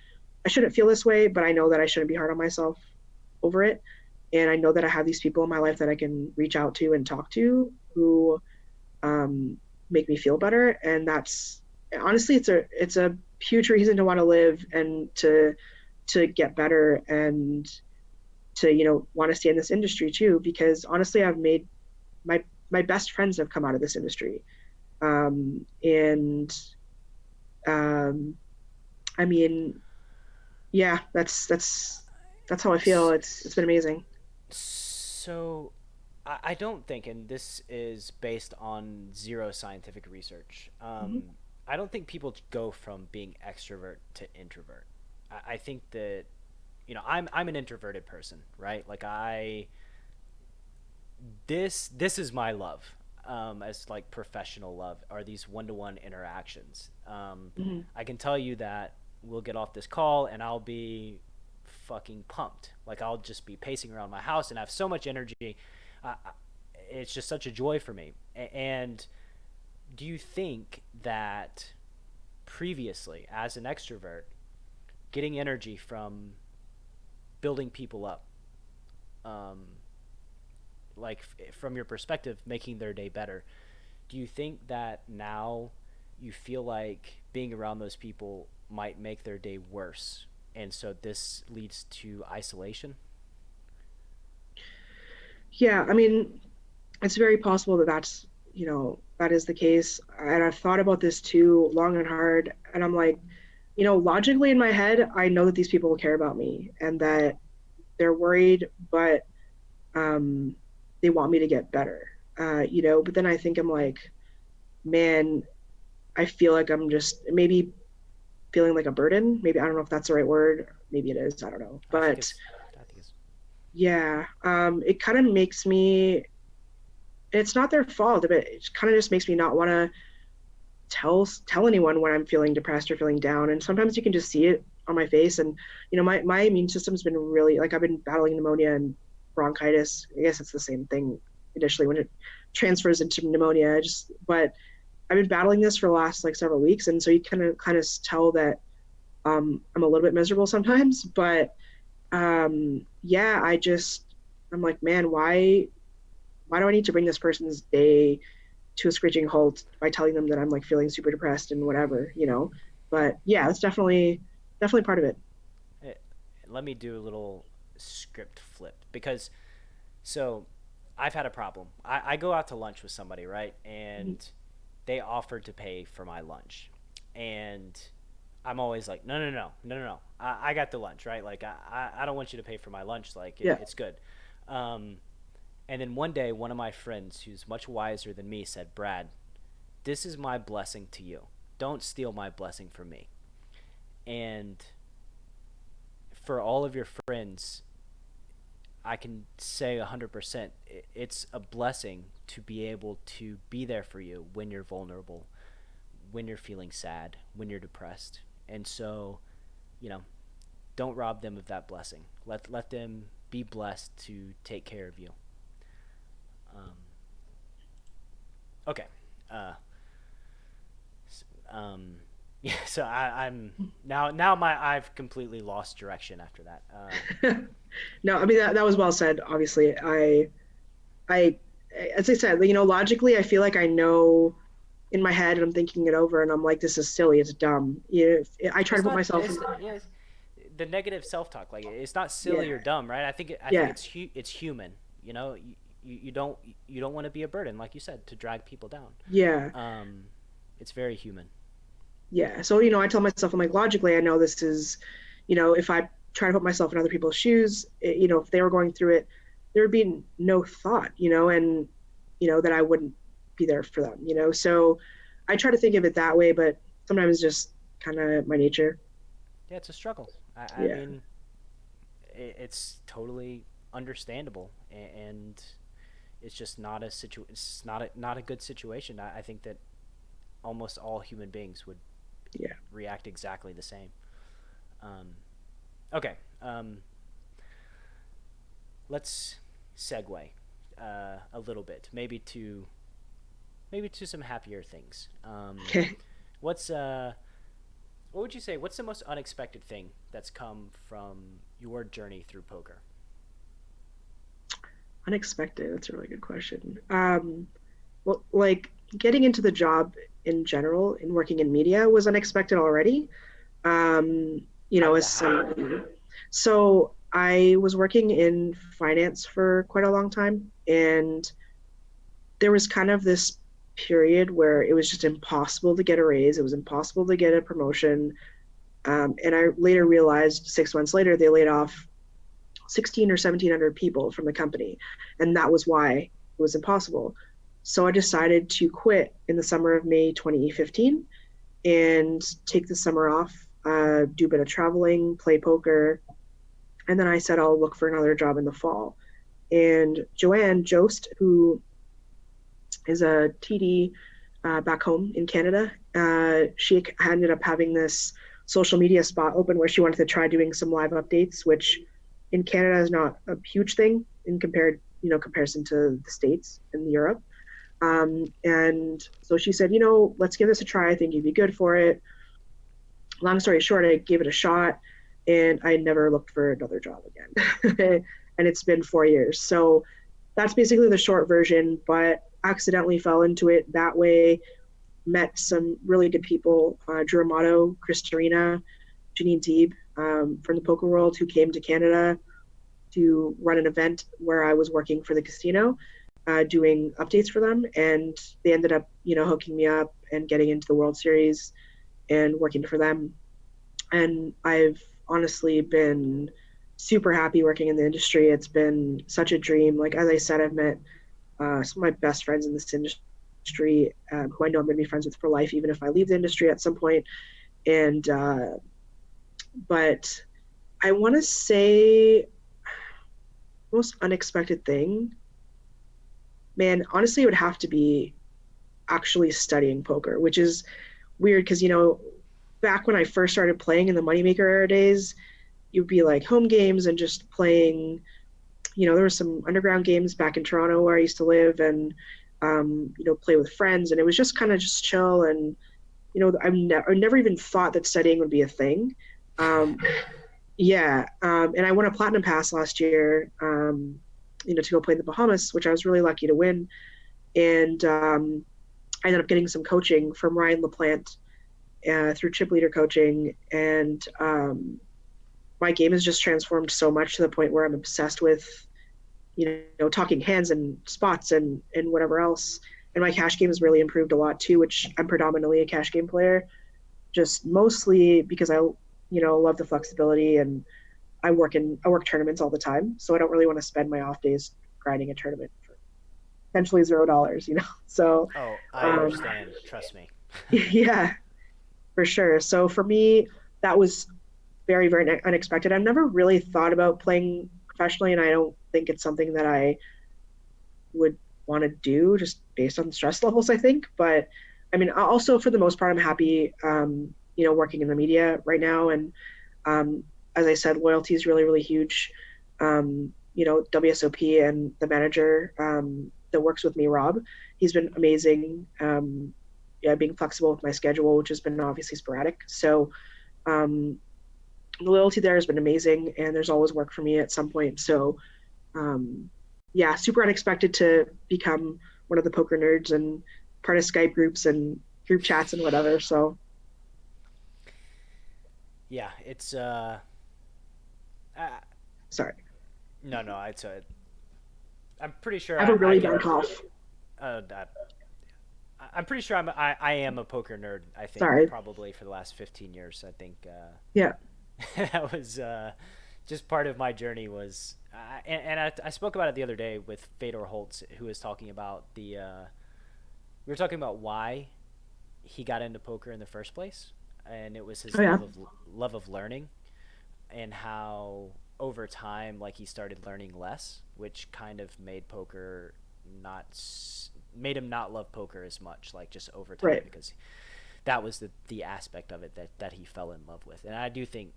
I shouldn't feel this way, but I know that I shouldn't be hard on myself over it. And I know that I have these people in my life that I can reach out to and talk to, who make me feel better. And that's, honestly, it's a huge reason to want to live and to get better, and to, want to stay in this industry too. Because honestly, I've made my best friends have come out of this industry. And um, I mean, yeah, that's how I feel. It's been amazing. So, I don't think, and this is based on zero scientific research. Mhm. I don't think people go from being extrovert to introvert. I think that I'm an introverted person, right? Like this is my love, as like professional love are these one-to-one interactions. Mhm. I can tell you that we'll get off this call and I'll be fucking pumped. Like I'll just be pacing around my house and have so much energy. It's just such a joy for me. And do you think that previously, as an extrovert, getting energy from building people up, um, like from your perspective, making their day better, do you think that now you feel like being around those people might make their day worse, and so this leads to isolation? Yeah, I mean, it's very possible that that is the case. And I've thought about this too long and hard. And I'm like, logically in my head, I know that these people care about me and that they're worried, but um, they want me to get better. But then I think I'm like, man, I feel like I'm just maybe feeling like a burden. Maybe I don't know if that's the right word. Maybe it is. I don't know. I think But it's. I think it's. yeah, it kind of makes me. It's not their fault, but it kind of just makes me not want to tell anyone when I'm feeling depressed or feeling down. And sometimes you can just see it on my face. And my immune system's been really like I've been battling pneumonia and bronchitis. I guess it's the same thing initially when it transfers into pneumonia. But I've been battling this for the last like several weeks, and so you kind of tell that I'm a little bit miserable sometimes. But yeah, I'm like, man, why do I need to bring this person's day to a screeching halt by telling them that I'm like feeling super depressed and whatever. But yeah, it's definitely part of it. Eh, Let me do a little script flip because so I've had a problem. I go out to lunch with somebody, right? Mhm. And they offered to pay for my lunch. And I'm always like, no, no, no, no, no, no. I got the lunch, right? Like, I don't want you to pay for my lunch. Like, Yeah. it's good. Um, and then one day, one of my friends, who's much wiser than me, said, Brad, this is my blessing to you. Don't steal my blessing from me. And for all of your friends, I can say 100% it's a blessing to be able to be there for you when you're vulnerable, when you're feeling sad, when you're depressed. And so, you know, don't rob them of that blessing. Let them be blessed to take care of you. Um, okay. Uh, um, yeah. So I'm now my I've completely lost direction after that. No, I mean that was well said. Obviously, I as I said, logically, I feel like I know in my head, and I'm thinking it over, and I'm like, this is silly, it's dumb. I try to it's put not. myself in. Yeah. The negative self talk. Like it's not silly Yeah, or dumb, right? I think yeah, it's human. You know, you don't want to be a burden, like you said, to drag people down. yeah, Um, it's very human. yeah. So I tell myself, I'm like, logically, I know this is, if I try to put myself in other people's shoes, if they were going through it, there would be no thought, and that I wouldn't be there for them. So I try to think of it that way, but sometimes just kind of my nature. Yeah, it's a struggle. I Yeah, mean, it's totally understandable, and it's just not a It's not a good situation. I think that almost all human beings would yeah. react exactly the same. Um, okay, let's segue a little bit, maybe to some happier things. Okay. What's what would you say? What's the most unexpected thing that's come from your journey through poker? Unexpected. That's a really good question. Well, like getting into the job in general and working in media was unexpected already. How did As that happen? so I was working in finance for quite a long time, and there was kind of this. period where it was just impossible to get a raise. It was impossible to get a promotion. And I later realized 6 months later, they laid off 16 or 1700 people from the company. And that was why it was impossible. So I decided to quit in the summer of May 2015 and take the summer off, do a bit of traveling, play poker. And then I said I'll look for another job in the fall. And Joanne Jost, who is a TD back home in Canada, she ended up having this social media spot open where she wanted to try doing some live updates, which in Canada is not a huge thing in comparison to the States and Europe. And so she said, let's give this a try. I think you'd be good for it. Long story short, I gave it a shot and I never looked for another job again. And it's been 4 years. So that's basically the short version, but accidentally fell into it that way. Met some really good people, Drew Amato, Chris Torina, Janine Deeb from the poker world, who came to Canada to run an event where I was working for the casino, doing updates for them. And they ended up, hooking me up and getting into the World Series and working for them. And I've honestly been super happy working in the industry. It's been such a dream. Like, as I said, I've met some of my best friends in this industry, who I know I'm going to be friends with for life, even if I leave the industry at some point. And, but I want to say most unexpected thing, man, honestly, it would have to be actually studying poker, which is weird because, back when I first started playing in the Moneymaker era days, you'd be like home games and just playing, there were some underground games back in Toronto where I used to live and, play with friends. And it was just kind of just chill. And, I never even thought that studying would be a thing. Yeah. And I won a platinum pass last year, to go play in the Bahamas, which I was really lucky to win. And I ended up getting some coaching from Ryan LaPlante through Chip Leader Coaching. And my game has just transformed so much to the point where I'm obsessed with, talking hands and spots and whatever else. And my cash game has really improved a lot too, which I'm predominantly a cash game player, just mostly because I love the flexibility and I work tournaments all the time. So I don't really want to spend my off days grinding a tournament for potentially $0, So, Oh, I understand. Trust me. yeah, for sure. So for me, that was very, very unexpected. I've never really thought about playing professionally, and I don't think it's something that I would want to do just based on stress levels, I think. But I mean, also for the most part, I'm happy, working in the media right now. And as I said, loyalty is really, really huge. WSOP and the manager that works with me, Rob, he's been amazing. Being flexible with my schedule, which has been obviously sporadic. So the loyalty there has been amazing, and there's always work for me at some point. So super unexpected to become one of the poker nerds and part of Skype groups and group chats and whatever. So Yeah, it's sorry, no, it's I'm pretty sure I have a I really can. bad cough. I'm pretty sure I am a poker nerd. I think Sorry. probably for the last 15 years. I think Yeah. that was just part of my journey. Was I spoke about it the other day with Fedor Holz, who was talking about we were talking about why he got into poker in the first place, and it was his Oh yeah. love of learning, and how over time, like, he started learning less, which kind of made poker not made him not love poker as much, like, just over time, Right. because that was the aspect of it that he fell in love with. And I do think,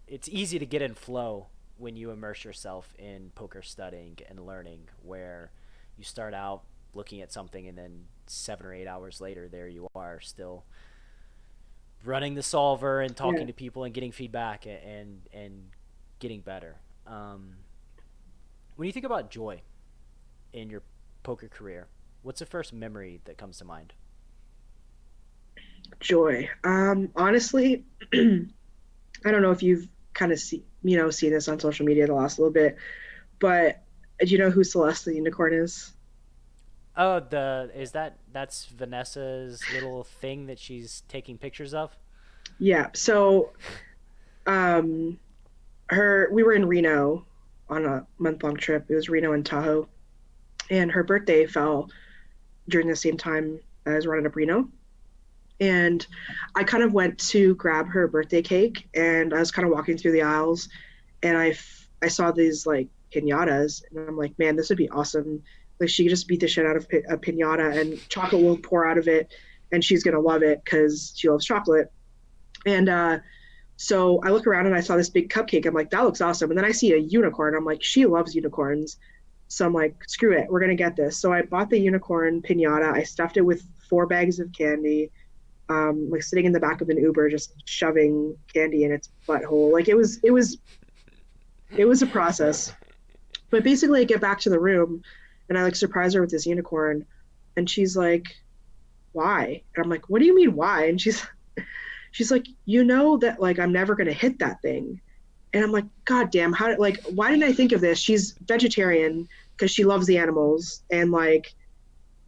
it's easy to get in flow when you immerse yourself in poker studying and learning, where you start out looking at something and then 7 or 8 hours later, there you are, still running the solver and Yeah. talking to people and getting feedback and getting better. When you think about joy in your poker career, what's the first memory that comes to mind? Joy. Honestly, I don't know if you've kind of seen this on social media the last little bit, but do you know who Celeste the Unicorn is? Oh, the is that's Vanessa's little thing that she's taking pictures of? Yeah. So um her we were in Reno on a month-long trip. It was Reno and Tahoe, and her birthday fell during the same time as running up Reno. And I kind of went to grab her birthday cake, and I was kind of walking through the aisles, and I saw these like pinatas, and I'm like, man, this would be awesome. Like she could just beat the shit out of a pinata, and chocolate will pour out of it, and she's gonna love it because she loves chocolate. And so I look around and I saw this big cupcake. I'm like, that looks awesome. And then I see a unicorn. I'm like, she loves unicorns. So I'm like, screw it, we're gonna get this. So I bought the unicorn pinata. I stuffed it with 4 bags of candy, like sitting in the back of an Uber, just shoving candy in its butthole. Like it was a process. But basically, I get back to the room and I like surprise her with this unicorn, and she's like, "Why?" And I'm like, "What do you mean why?" And she's like, "You know that like I'm never gonna hit that thing." And I'm like, "God damn, how like why didn't I think of this?" She's vegetarian because she loves the animals, and like,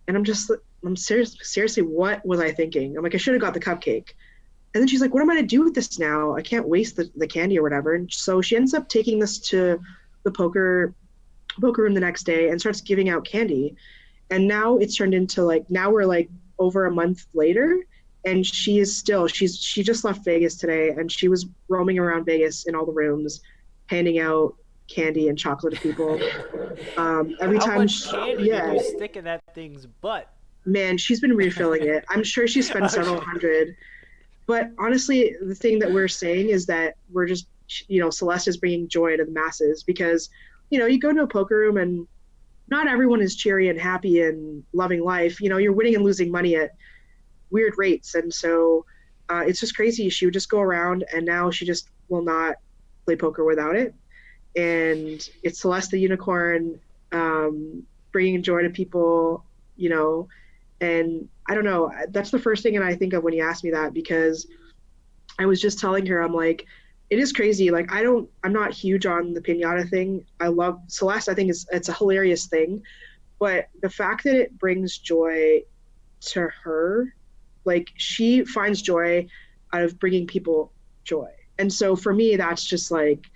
and I'm seriously, what was I thinking? I'm like, I should have got the cupcake. And then she's like, what am I going to do with this now? I can't waste the candy or whatever. And so she ends up taking this to the poker room the next day and starts giving out candy. And now it's turned into like, now we're like over a month later, and she just left Vegas today, and she was roaming around Vegas in all the rooms, handing out candy and chocolate to people. Every How time, much candy did yeah, you stick in that thing's butt? man, she's been refilling it. I'm sure she spent Oh several shit. hundred. But honestly, the thing that we're saying is that we're just, Celeste is bringing joy to the masses because, you go to a poker room and not everyone is cheery and happy and loving life. You're winning and losing money at weird rates. And so it's just crazy. She would just go around, and now she just will not play poker without it. And it's Celeste the unicorn, bringing joy to people, you know, and I don't know, that's the first thing that I think of when you ask me that, because I was just telling her, I'm like, it is crazy. Like, I'm not huge on the pinata thing. I love Celeste. I think it's a hilarious thing, but the fact that it brings joy to her, like she finds joy out of bringing people joy. And so for me, that's just like,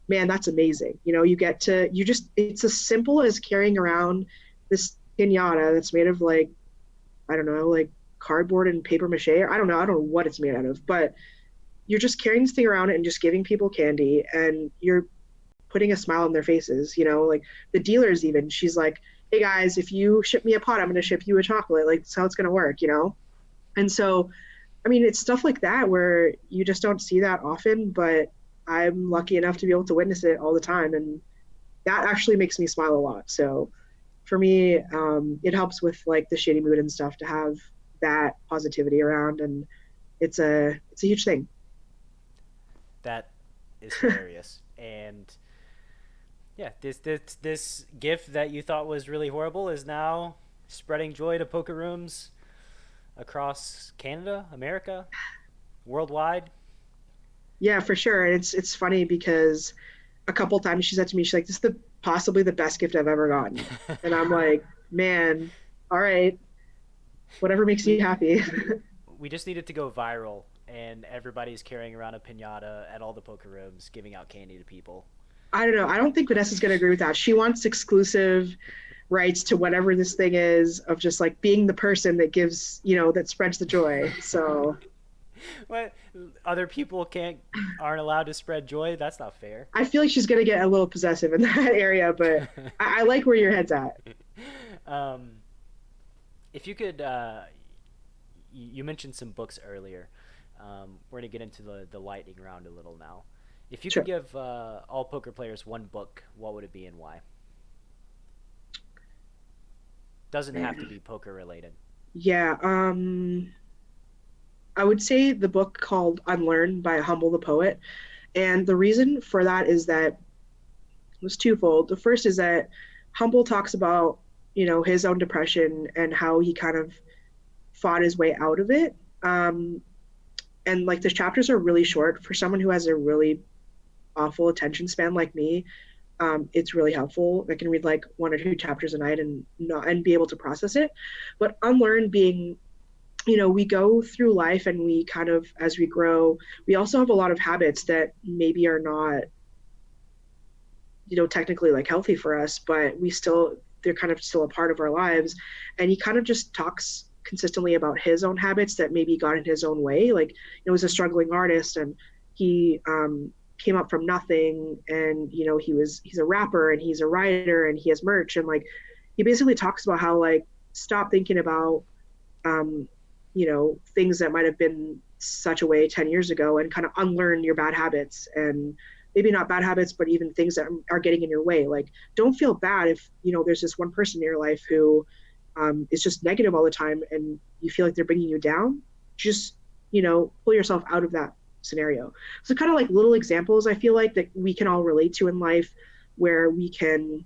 man, that's amazing. It's as simple as carrying around this pinata that's made of like, I don't know, like cardboard and paper mache. I don't know what it's made out of, but you're just carrying this thing around and just giving people candy, and you're putting a smile on their faces, like the dealers even, she's like, hey guys, if you ship me a pot, I'm going to ship you a chocolate. Like that's how it's going to work. And so, I mean, it's stuff like that where you just don't see that often, but I'm lucky enough to be able to witness it all the time. And that actually makes me smile a lot. So for me, it helps with like the shitty mood and stuff to have that positivity around. And it's a huge thing. That is hilarious. And yeah, this gift that you thought was really horrible is now spreading joy to poker rooms across Canada, America, worldwide. Yeah, for sure. And it's funny because a couple times she said to me, she's like, this is the possibly the best gift I've ever gotten. And I'm like, man, all right, whatever makes you we happy. we just needed to go viral, and everybody's carrying around a pinata at all the poker rooms, giving out candy to people. I don't know. I don't think Vanessa's going to agree with that. She wants exclusive rights to whatever this thing is, of just like being the person that gives, that spreads the joy. So What, other people aren't allowed to spread joy? That's not fair. I feel like she's going to get a little possessive in that area, but I like where your head's at. um, if you could, you mentioned some books earlier. We're gonna get into the lightning round a little now. If you could Sure. give all poker players one book, what would it be and why? Doesn't have to be poker related. Yeah. I would say the book called Unlearn by Humble the Poet. And the reason for that is that it was twofold. The first is that Humble talks about, his own depression and how he kind of fought his way out of it. And like the chapters are really short for someone who has a really awful attention span like me. it's really helpful. I can read like 1 or 2 chapters a night and not and be able to process it. But unlearn being, we go through life and we kind of, as we grow, we also have a lot of habits that maybe are not, technically like healthy for us, but they're kind of still a part of our lives. And he kind of just talks consistently about his own habits that maybe got in his own way. Like, was a struggling artist, and he came up from nothing, and he's a rapper and he's a writer and he has merch, and like he basically talks about how like stop thinking about things that might have been such a way 10 years ago and kind of unlearn your bad habits, and maybe not bad habits, but even things that are getting in your way. Like, don't feel bad if, there's this one person in your life who is just negative all the time and you feel like they're bringing you down. Just, pull yourself out of that scenario. So kind of like little examples, I feel like that we can all relate to in life, where we can,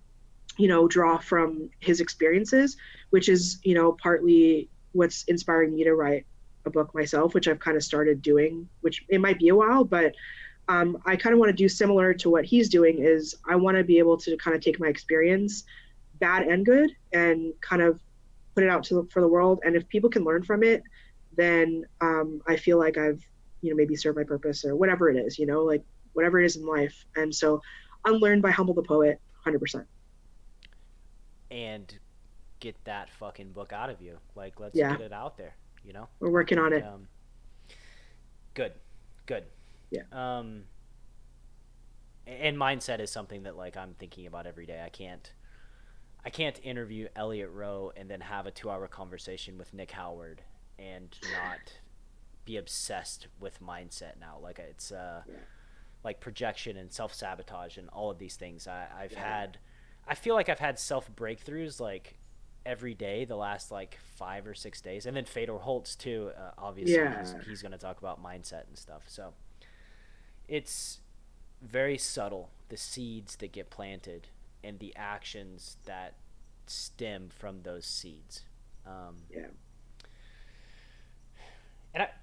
draw from his experiences, which is, partly what's inspiring me to write a book myself, which I've kind of started doing, which it might be a while, but I kind of want to do similar to what he's doing. Is I want to be able to kind of take my experience, bad and good, and kind of put it out for the world. And if people can learn from it, then I feel like I've, maybe served my purpose, or whatever it is, like whatever it is in life. And so Unlearned by Humble the Poet, 100%. And get that fucking book out of you. Like, let's Yeah, get it out there. You know, we're I working on think it. good, good. Yeah. And mindset is something that like I'm thinking about every day. I can't interview Elliot Roe and then have a 2-hour conversation with Nick Howard and not be obsessed with mindset now. Like it's like projection and self-sabotage and all of these things. I feel like I've had self breakthroughs like every day the last like 5 or 6 days, and then Fedor Holz too. Obviously, Yeah. he's going to talk about mindset and stuff. So it's very subtle, the seeds that get planted and the actions that stem from those seeds. Yeah.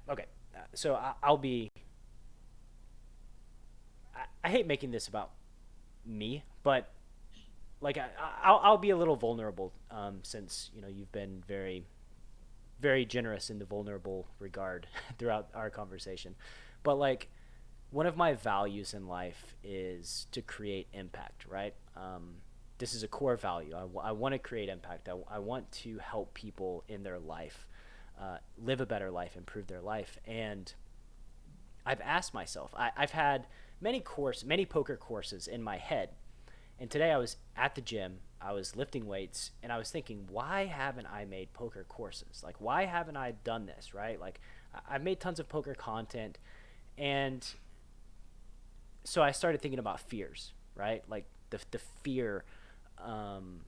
Okay, so I'll be. I hate making this about me, but like I'll be a little vulnerable, since you've been very, very generous in the vulnerable regard throughout our conversation. But like, one of my values in life is to create impact, right? This is a core value. I want to create impact. I want to help people in their life, live a better life, improve their life. And I've asked myself, I've had many poker courses in my head. And today I was at the gym, I was lifting weights, and I was thinking, why haven't I made poker courses? Like, why haven't I done this, right? Like, I've made tons of poker content, and so I started thinking about fears, right? Like the fear, and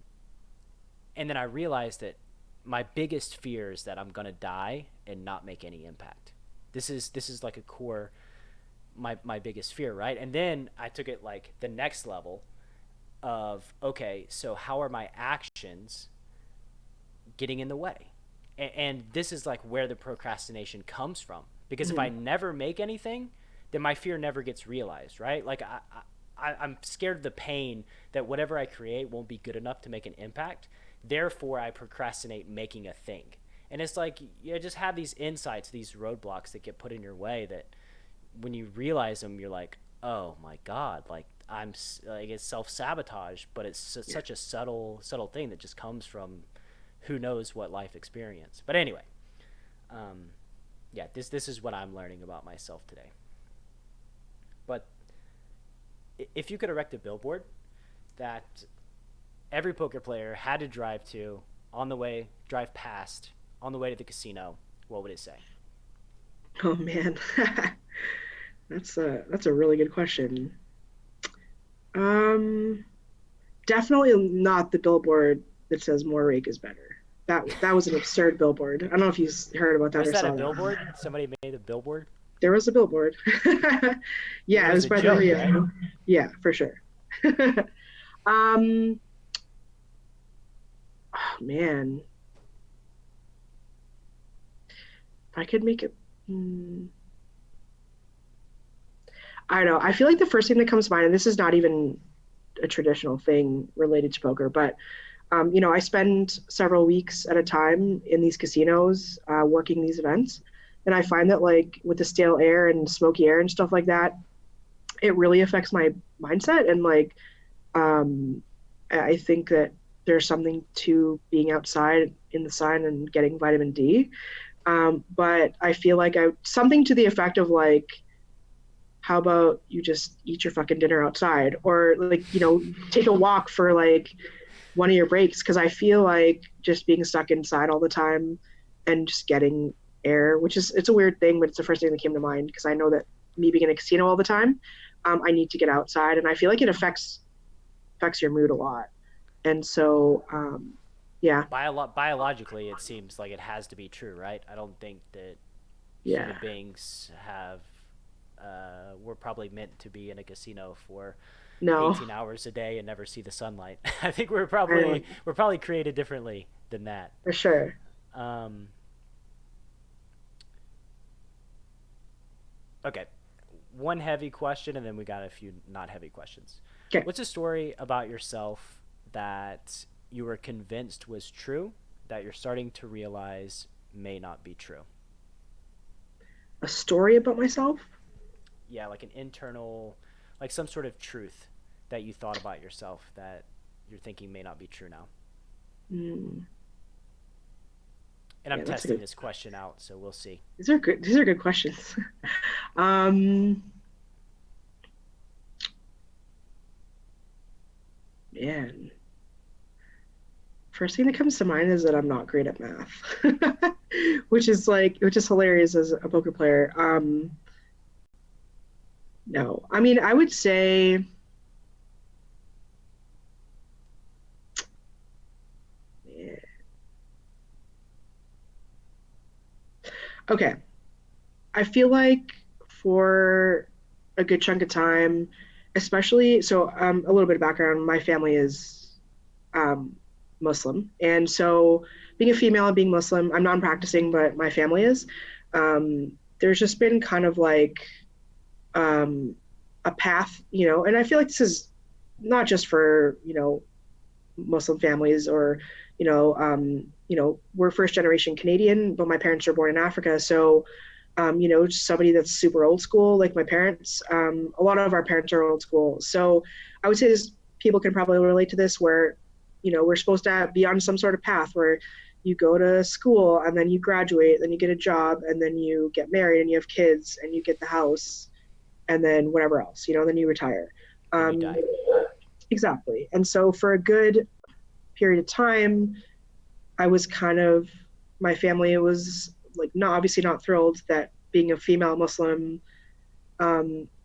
then I realized that my biggest fear is that I'm gonna die and not make any impact. This is like a core, my biggest fear, right? And then I took it like the next level of, okay, so how are my actions getting in the way? And this is like where the procrastination comes from, because if I never make anything, then my fear never gets realized, right? Like I'm scared of the pain that whatever I create won't be good enough to make an impact. Therefore, I procrastinate making a thing. And it's like you just have these insights, these roadblocks that get put in your way that when you realize them, you're like, oh my God, like it's self-sabotage, but it's such a subtle thing that just comes from who knows what life experience. But anyway, yeah, this is what I'm learning about myself today. But if you could erect a billboard that every poker player had to drive past on the way to the casino, what would it say? Oh man. That's a really good question. Um, Definitely not the billboard that says more rake is better. That was an absurd billboard. I don't know if you heard about that Was or that a saw that. billboard? Somebody made a billboard? There was a billboard. It Yeah, it was was a by the joke, Rio. right? Yeah, for sure. um, oh, man, if I could make it, I don't know. I feel like the first thing that comes to mind, and this is not even a traditional thing related to poker, but I spend several weeks at a time in these casinos working these events. And I find that like with the stale air and smoky air and stuff like that, it really affects my mindset. And like, um, I think that there's something to being outside in the sun and getting vitamin D. But I feel like something to the effect of like, how about you just eat your fucking dinner outside or like, take a walk for like one of your breaks? Because I feel like just being stuck inside all the time and just getting air, which is, it's a weird thing, but it's the first thing that came to mind because I know that me being in a casino all the time, I need to get outside, and I feel like it affects your mood a lot. And so, yeah, Biologically, it seems like it has to be true, right? I don't think that yeah, human beings have we're probably meant to be in a casino for no, 18 hours a day and never see the sunlight. I think I don't, we're probably created differently than that. for sure. Um, okay, one heavy question, and then we got a few not heavy questions. Okay, What's a story about yourself that you were convinced was true that you're starting to realize may not be true? a story about myself. Yeah, like an internal, like some sort of truth that you thought about yourself that you're thinking may not be true now. Mm, And I'm yeah, that's a testing good. this question out, so we'll see. These are good. These are good questions. um, Man, first thing that comes to mind is that I'm not great at math, which is hilarious as a poker player. No, I mean, I would say, yeah. Okay. I feel like for a good chunk of time, especially, so a little bit of background, my family is um, Muslim. And so being a female and being Muslim, I'm non-practicing, but my family is. There's just been kind of like um, a path, and I feel like this is not just for, Muslim families or, we're first generation Canadian, but my parents were born in Africa. So, just somebody that's super old school, like my parents, a lot of our parents are old school. So I would say this, people can probably relate to this where, we're supposed to be on some sort of path where you go to school and then you graduate, then you get a job and then you get married and you have kids and you get the house and then whatever else, then you retire. Then you Um, die. exactly. And so for a good period of time, I was kind of, my family was like, not obviously not thrilled that being a female Muslim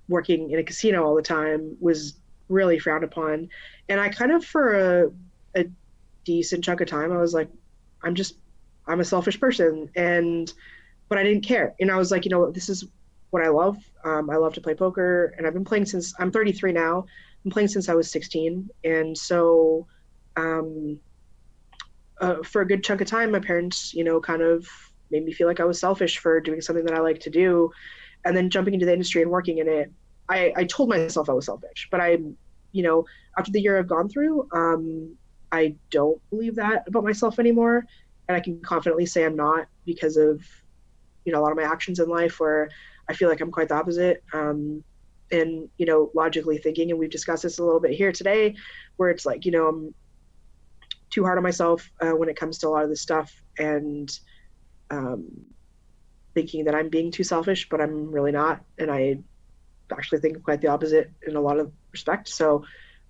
working in a casino all the time was really frowned upon. And I kind of, for a decent chunk of time, I was like, I'm just, I'm a selfish person. But I didn't care. And I was like, this is what I love. I love to play poker, and I've been playing since I'm 33 now. I'm playing since I was 16. And so, um, for a good chunk of time, my parents, kind of made me feel like I was selfish for doing something that I like to do. And then jumping into the industry and working in it, I told myself I was selfish, but after the year I've gone through, I don't believe that about myself anymore. And I can confidently say I'm not because of, a lot of my actions in life where I feel like I'm quite the opposite. And, logically thinking, and we've discussed this a little bit here today, where it's like, I'm too hard on myself when it comes to a lot of this stuff and um, thinking that I'm being too selfish, but I'm really not. And I actually think quite the opposite in a lot of respects. So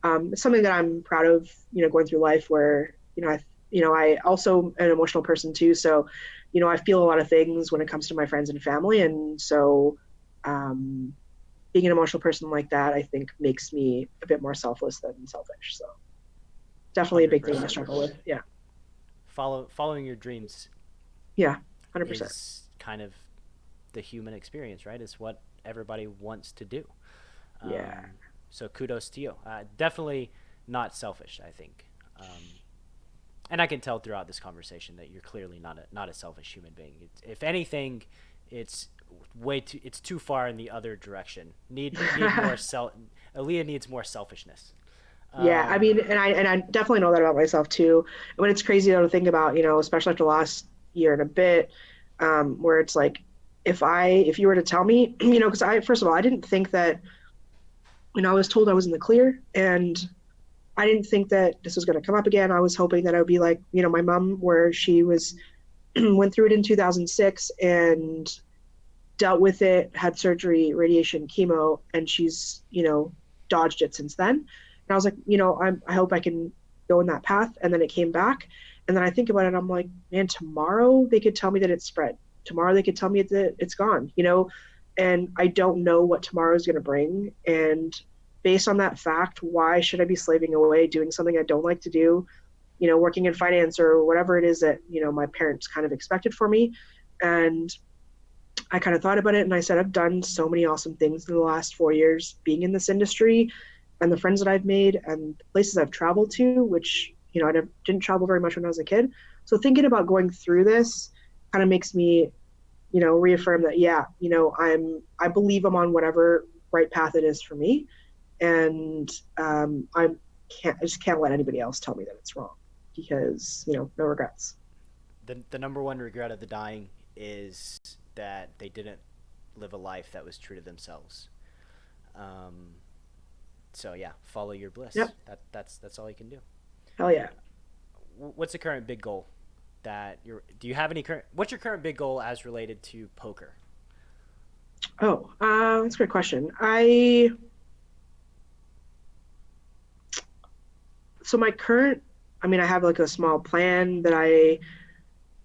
it's something that I'm proud of, going through life where, I also an emotional person too. So, I feel a lot of things when it comes to my friends and family. And so um, being an emotional person like that, I think makes me a bit more selfless than selfish. So definitely a big thing to 100%. struggle with. Yeah. Following your dreams Yeah. 100%. is kind of the human experience, right? It's what everybody wants to do. Yeah. Um, so kudos to you. Definitely not selfish, I think. And I can tell throughout this conversation that you're clearly not a selfish human being. If anything, it's it's too far in the other direction. Need more Aaliyah needs more selfishness. Yeah, I Um, mean, and I definitely know that about myself too. I mean, it's crazy though to think about, especially after the last year and a bit, where it's like, if you were to tell me, because I first of all, I didn't think that, I was told I was in the clear, and I didn't think that this was going to come up again. I was hoping that I would be like, my mom, where she was went through it in 2006 and dealt with it, had surgery, radiation, chemo, and she's, dodged it since then. And I was like, I hope I can go in that path. And then it came back. And then I think about it, I'm like, man, tomorrow they could tell me that it's spread. Tomorrow they could tell me that it's gone, and I don't know what tomorrow is going to bring. And based on that fact, why should I be slaving away doing something I don't like to do, working in finance or whatever it is that, my parents kind of expected for me. And I kind of thought about it and I said, I've done so many awesome things in the last 4 years being in this industry, and the friends that I've made and the places I've traveled to, which, I didn't travel very much when I was a kid. So thinking about going through this kind of makes me, reaffirm that, yeah, I believe I'm on whatever right path it is for me. And I just can't let anybody else tell me that it's wrong, because, no regrets. the number one regret of the dying is that they didn't live a life that was true to themselves. Um, so yeah, follow your bliss. Yep. That's all you can do. Hell yeah. What's the current big goal that you're? Do you have any current? What's your current big goal as related to poker? Oh, that's a great question. So my current, I mean, I have like a small plan that I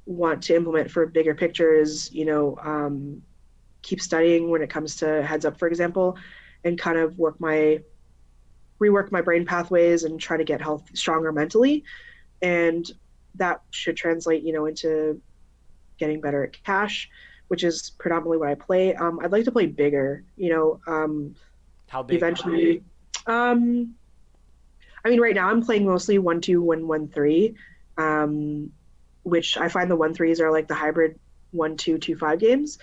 want to implement for bigger pictures, keep studying when it comes to heads up, for example, and kind of rework my brain pathways and try to get health stronger mentally. And that should translate, into getting better at cash, which is predominantly what I play. I'd like to play bigger, How big? eventually. Um, I mean, right now I'm playing mostly 1-2, 1-1-3, um, which I find the 1-3s are like the hybrid 1-2-2-5 games.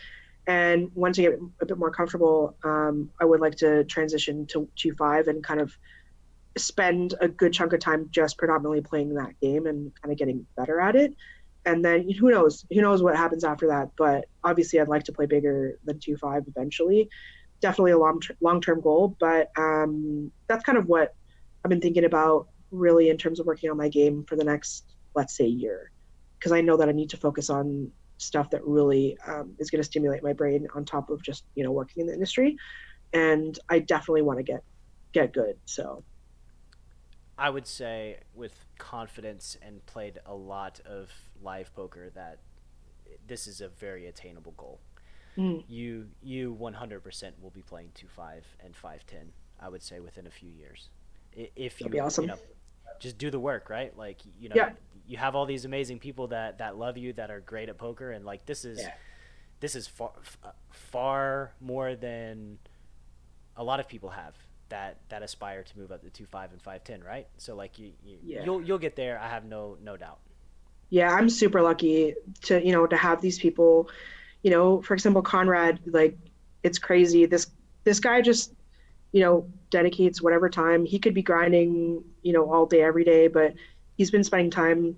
And once I get a bit more comfortable, I would like to transition to 2-5 and kind of spend a good chunk of time just predominantly playing that game and kind of getting better at it. And then who knows what happens after that. But obviously, I'd like to play bigger than 2-5 eventually. Definitely a long term goal, but that's kind of what I've been thinking about really in terms of working on my game for the next, let's say, year, because I know that I need to focus on stuff that really is going to stimulate my brain on top of just working in the industry, and I definitely want to get good. So I would say with confidence and played a lot of live poker that this is a very attainable goal. mm, You 100% will be playing 2-5 and 5-10. I would say within a few years, if that'd be you awesome. know just do the work, right? Like Yeah, you have all these amazing people that love you, that are great at poker, and like yeah, this is far more than a lot of people have that aspire to move up to 2-5 and 5-10, right? So like yeah. you'll get there. I have no doubt. Yeah, I'm super lucky to have these people. For example, Conrad, like, it's crazy. This guy just, dedicates whatever time. He could be grinding, all day, every day, but he's been spending time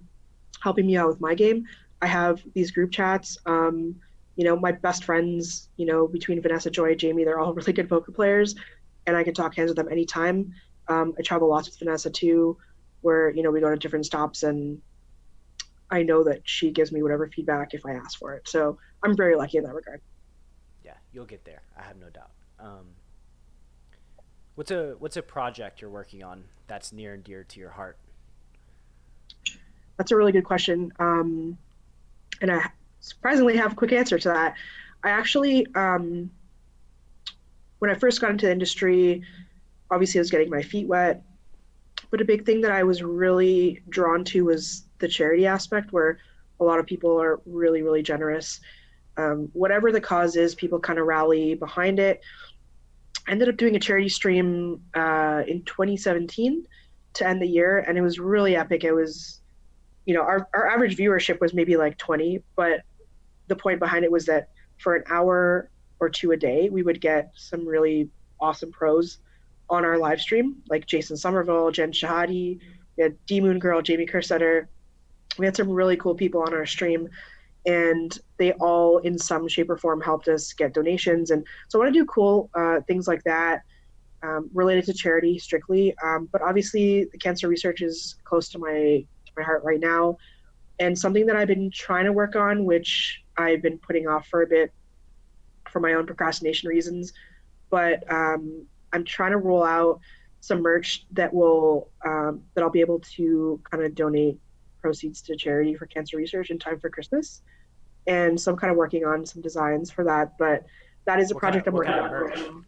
helping me out with my game. I have these group chats. My best friends, between Vanessa, Joy, Jamie, they're all really good poker players, and I can talk hands with them anytime. I travel lots with Vanessa too, where, we go to different stops, and I know that she gives me whatever feedback if I ask for it. So I'm very lucky in that regard. Yeah, you'll get there. I have no doubt. What's a project you're working on that's near and dear to your heart? That's a really good question. And I surprisingly have a quick answer to that. I actually, when I first got into the industry, obviously I was getting my feet wet, but a big thing that I was really drawn to was the charity aspect, where a lot of people are really, really generous. Whatever the cause is, people kind of rally behind it. I ended up doing a charity stream in 2017 to end the year, and it was really epic. It was, our average viewership was maybe like 20, but the point behind it was that for an hour or two a day, we would get some really awesome pros on our live stream, like Jason Somerville, Jen Shahadi, we had D Moon Girl, Jamie Kersetter. We had some really cool people on our stream, and they all in some shape or form helped us get donations. And so I want to do cool things like that, related to charity strictly. But obviously the cancer research is close to my heart right now, and something that I've been trying to work on, which I've been putting off for a bit for my own procrastination reasons, but I'm trying to roll out some merch that I'll be able to kind of donate proceeds to charity for cancer research in time for Christmas. And so I'm kind of working on some designs for that, but that is a project I'm What working kind of on right merch?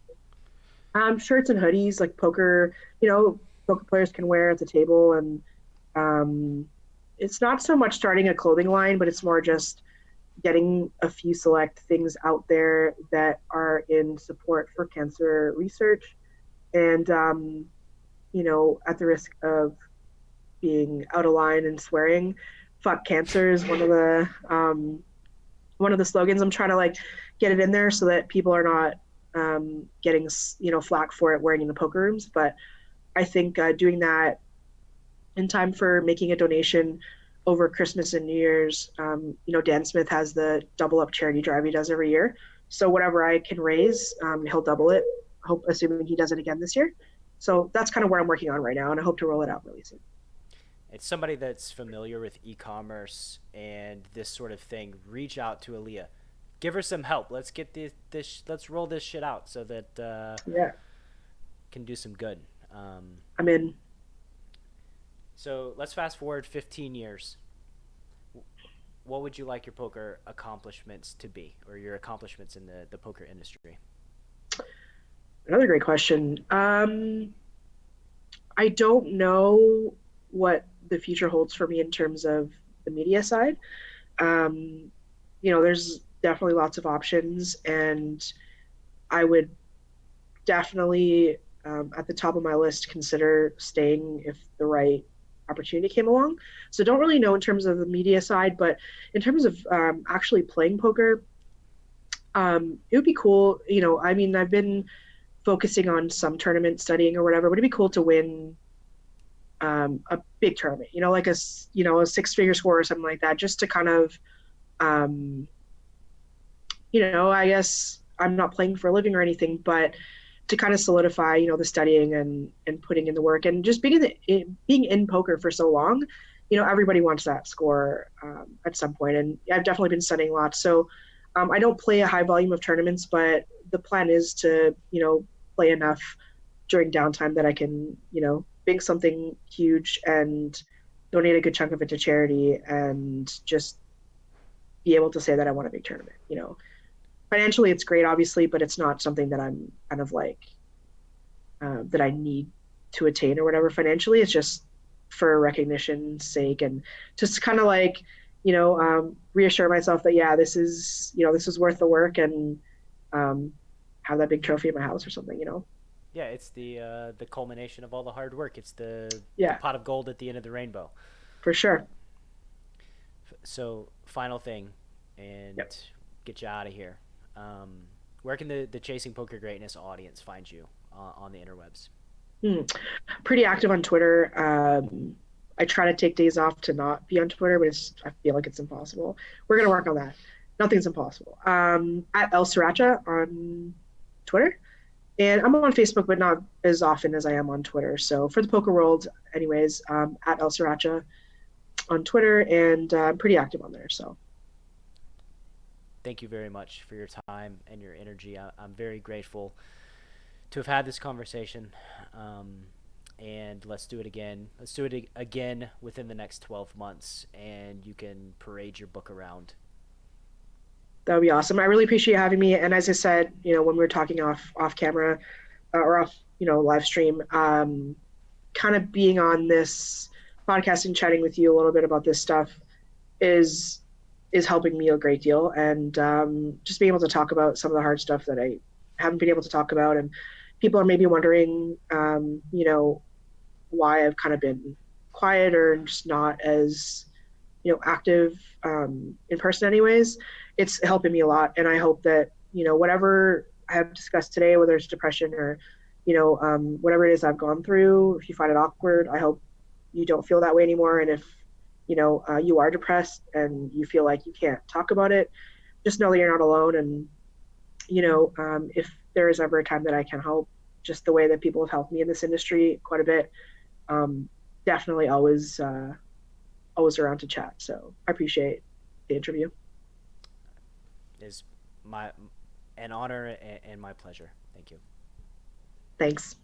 now. Shirts and hoodies, like poker, poker players can wear at the table, and um, it's not so much starting a clothing line, but it's more just getting a few select things out there that are in support for cancer research. And, at the risk of being out of line and swearing, fuck cancer is one of the slogans. I'm trying to like get it in there so that people are not getting flack for it wearing in the poker rooms. But I think doing that in time for making a donation over Christmas and New Year's. Dan Smith has the double up charity drive he does every year. So whatever I can raise, he'll double it. Assuming he does it again this year. So that's kind of where I'm working on right now, and I hope to roll it out really soon. It's somebody that's familiar with e-commerce and this sort of thing. Reach out to Aleeyah, give her some help. Let's get this. Let's roll this shit out so that Yeah, can do some good. I'm in. So let's fast forward 15 years. What would you like your poker accomplishments to be, or your accomplishments in the poker industry? Another great question. I don't know what the future holds for me in terms of the media side. Um, there's definitely lots of options, and I would definitely, at the top of my list, consider staying if the right opportunity came along. So don't really know in terms of the media side, but in terms of actually playing poker, it would be cool. I mean, I've been focusing on some tournament studying or whatever. Would it be cool to win a big tournament? Like a six-figure score or something like that, just to kind of, um, I guess I'm not playing for a living or anything, but to kind of solidify, the studying and putting in the work and just being in poker for so long. Everybody wants that score at some point, and I've definitely been studying lots. So I don't play a high volume of tournaments, but the plan is to, play enough during downtime that I can, big something huge and donate a good chunk of it to charity, and just be able to say that I won a big tournament. Financially, it's great, obviously, but it's not something that I'm kind of like that I need to attain or whatever financially. It's just for recognition's sake, and just kind of like, reassure myself that yeah, this is worth the work, and um, have that big trophy in my house or something. Yeah, it's the culmination of all the hard work. It's the Yeah, pot of gold at the end of the rainbow. for sure. So final thing, and Yep. get you out of here. Where can the Chasing Poker Greatness audience find you on the interwebs? Hmm. Pretty active on Twitter. I try to take days off to not be on Twitter, but I feel like it's impossible. We're gonna work on that. Nothing's impossible. At El Sriracha on Twitter, and I'm on Facebook, but not as often as I am on Twitter. So for the poker world, anyways, at El Sriracha on Twitter, and I'm pretty active on there. So Thank you very much for your time and your energy. I'm very grateful to have had this conversation. And let's do it again. Let's do it again within the next 12 months, and you can parade your book around. that would be awesome. I really appreciate you having me. And as I said, when we were talking off camera, or off, live stream, kind of being on this podcast and chatting with you a little bit about this stuff is is helping me a great deal. And just being able to talk about some of the hard stuff that I haven't been able to talk about, and people are maybe wondering, why I've kind of been quiet or just not as active in person. Anyways, it's helping me a lot, and I hope that whatever I have discussed today, whether it's depression or whatever it is I've gone through, if you find it awkward, I hope you don't feel that way anymore. And if, you are depressed and you feel like you can't talk about it, just know that you're not alone. And, if there is ever a time that I can help, just the way that people have helped me in this industry quite a bit, um, definitely always around to chat. So I appreciate the interview. Is my an honor and my pleasure. Thank you. Thanks.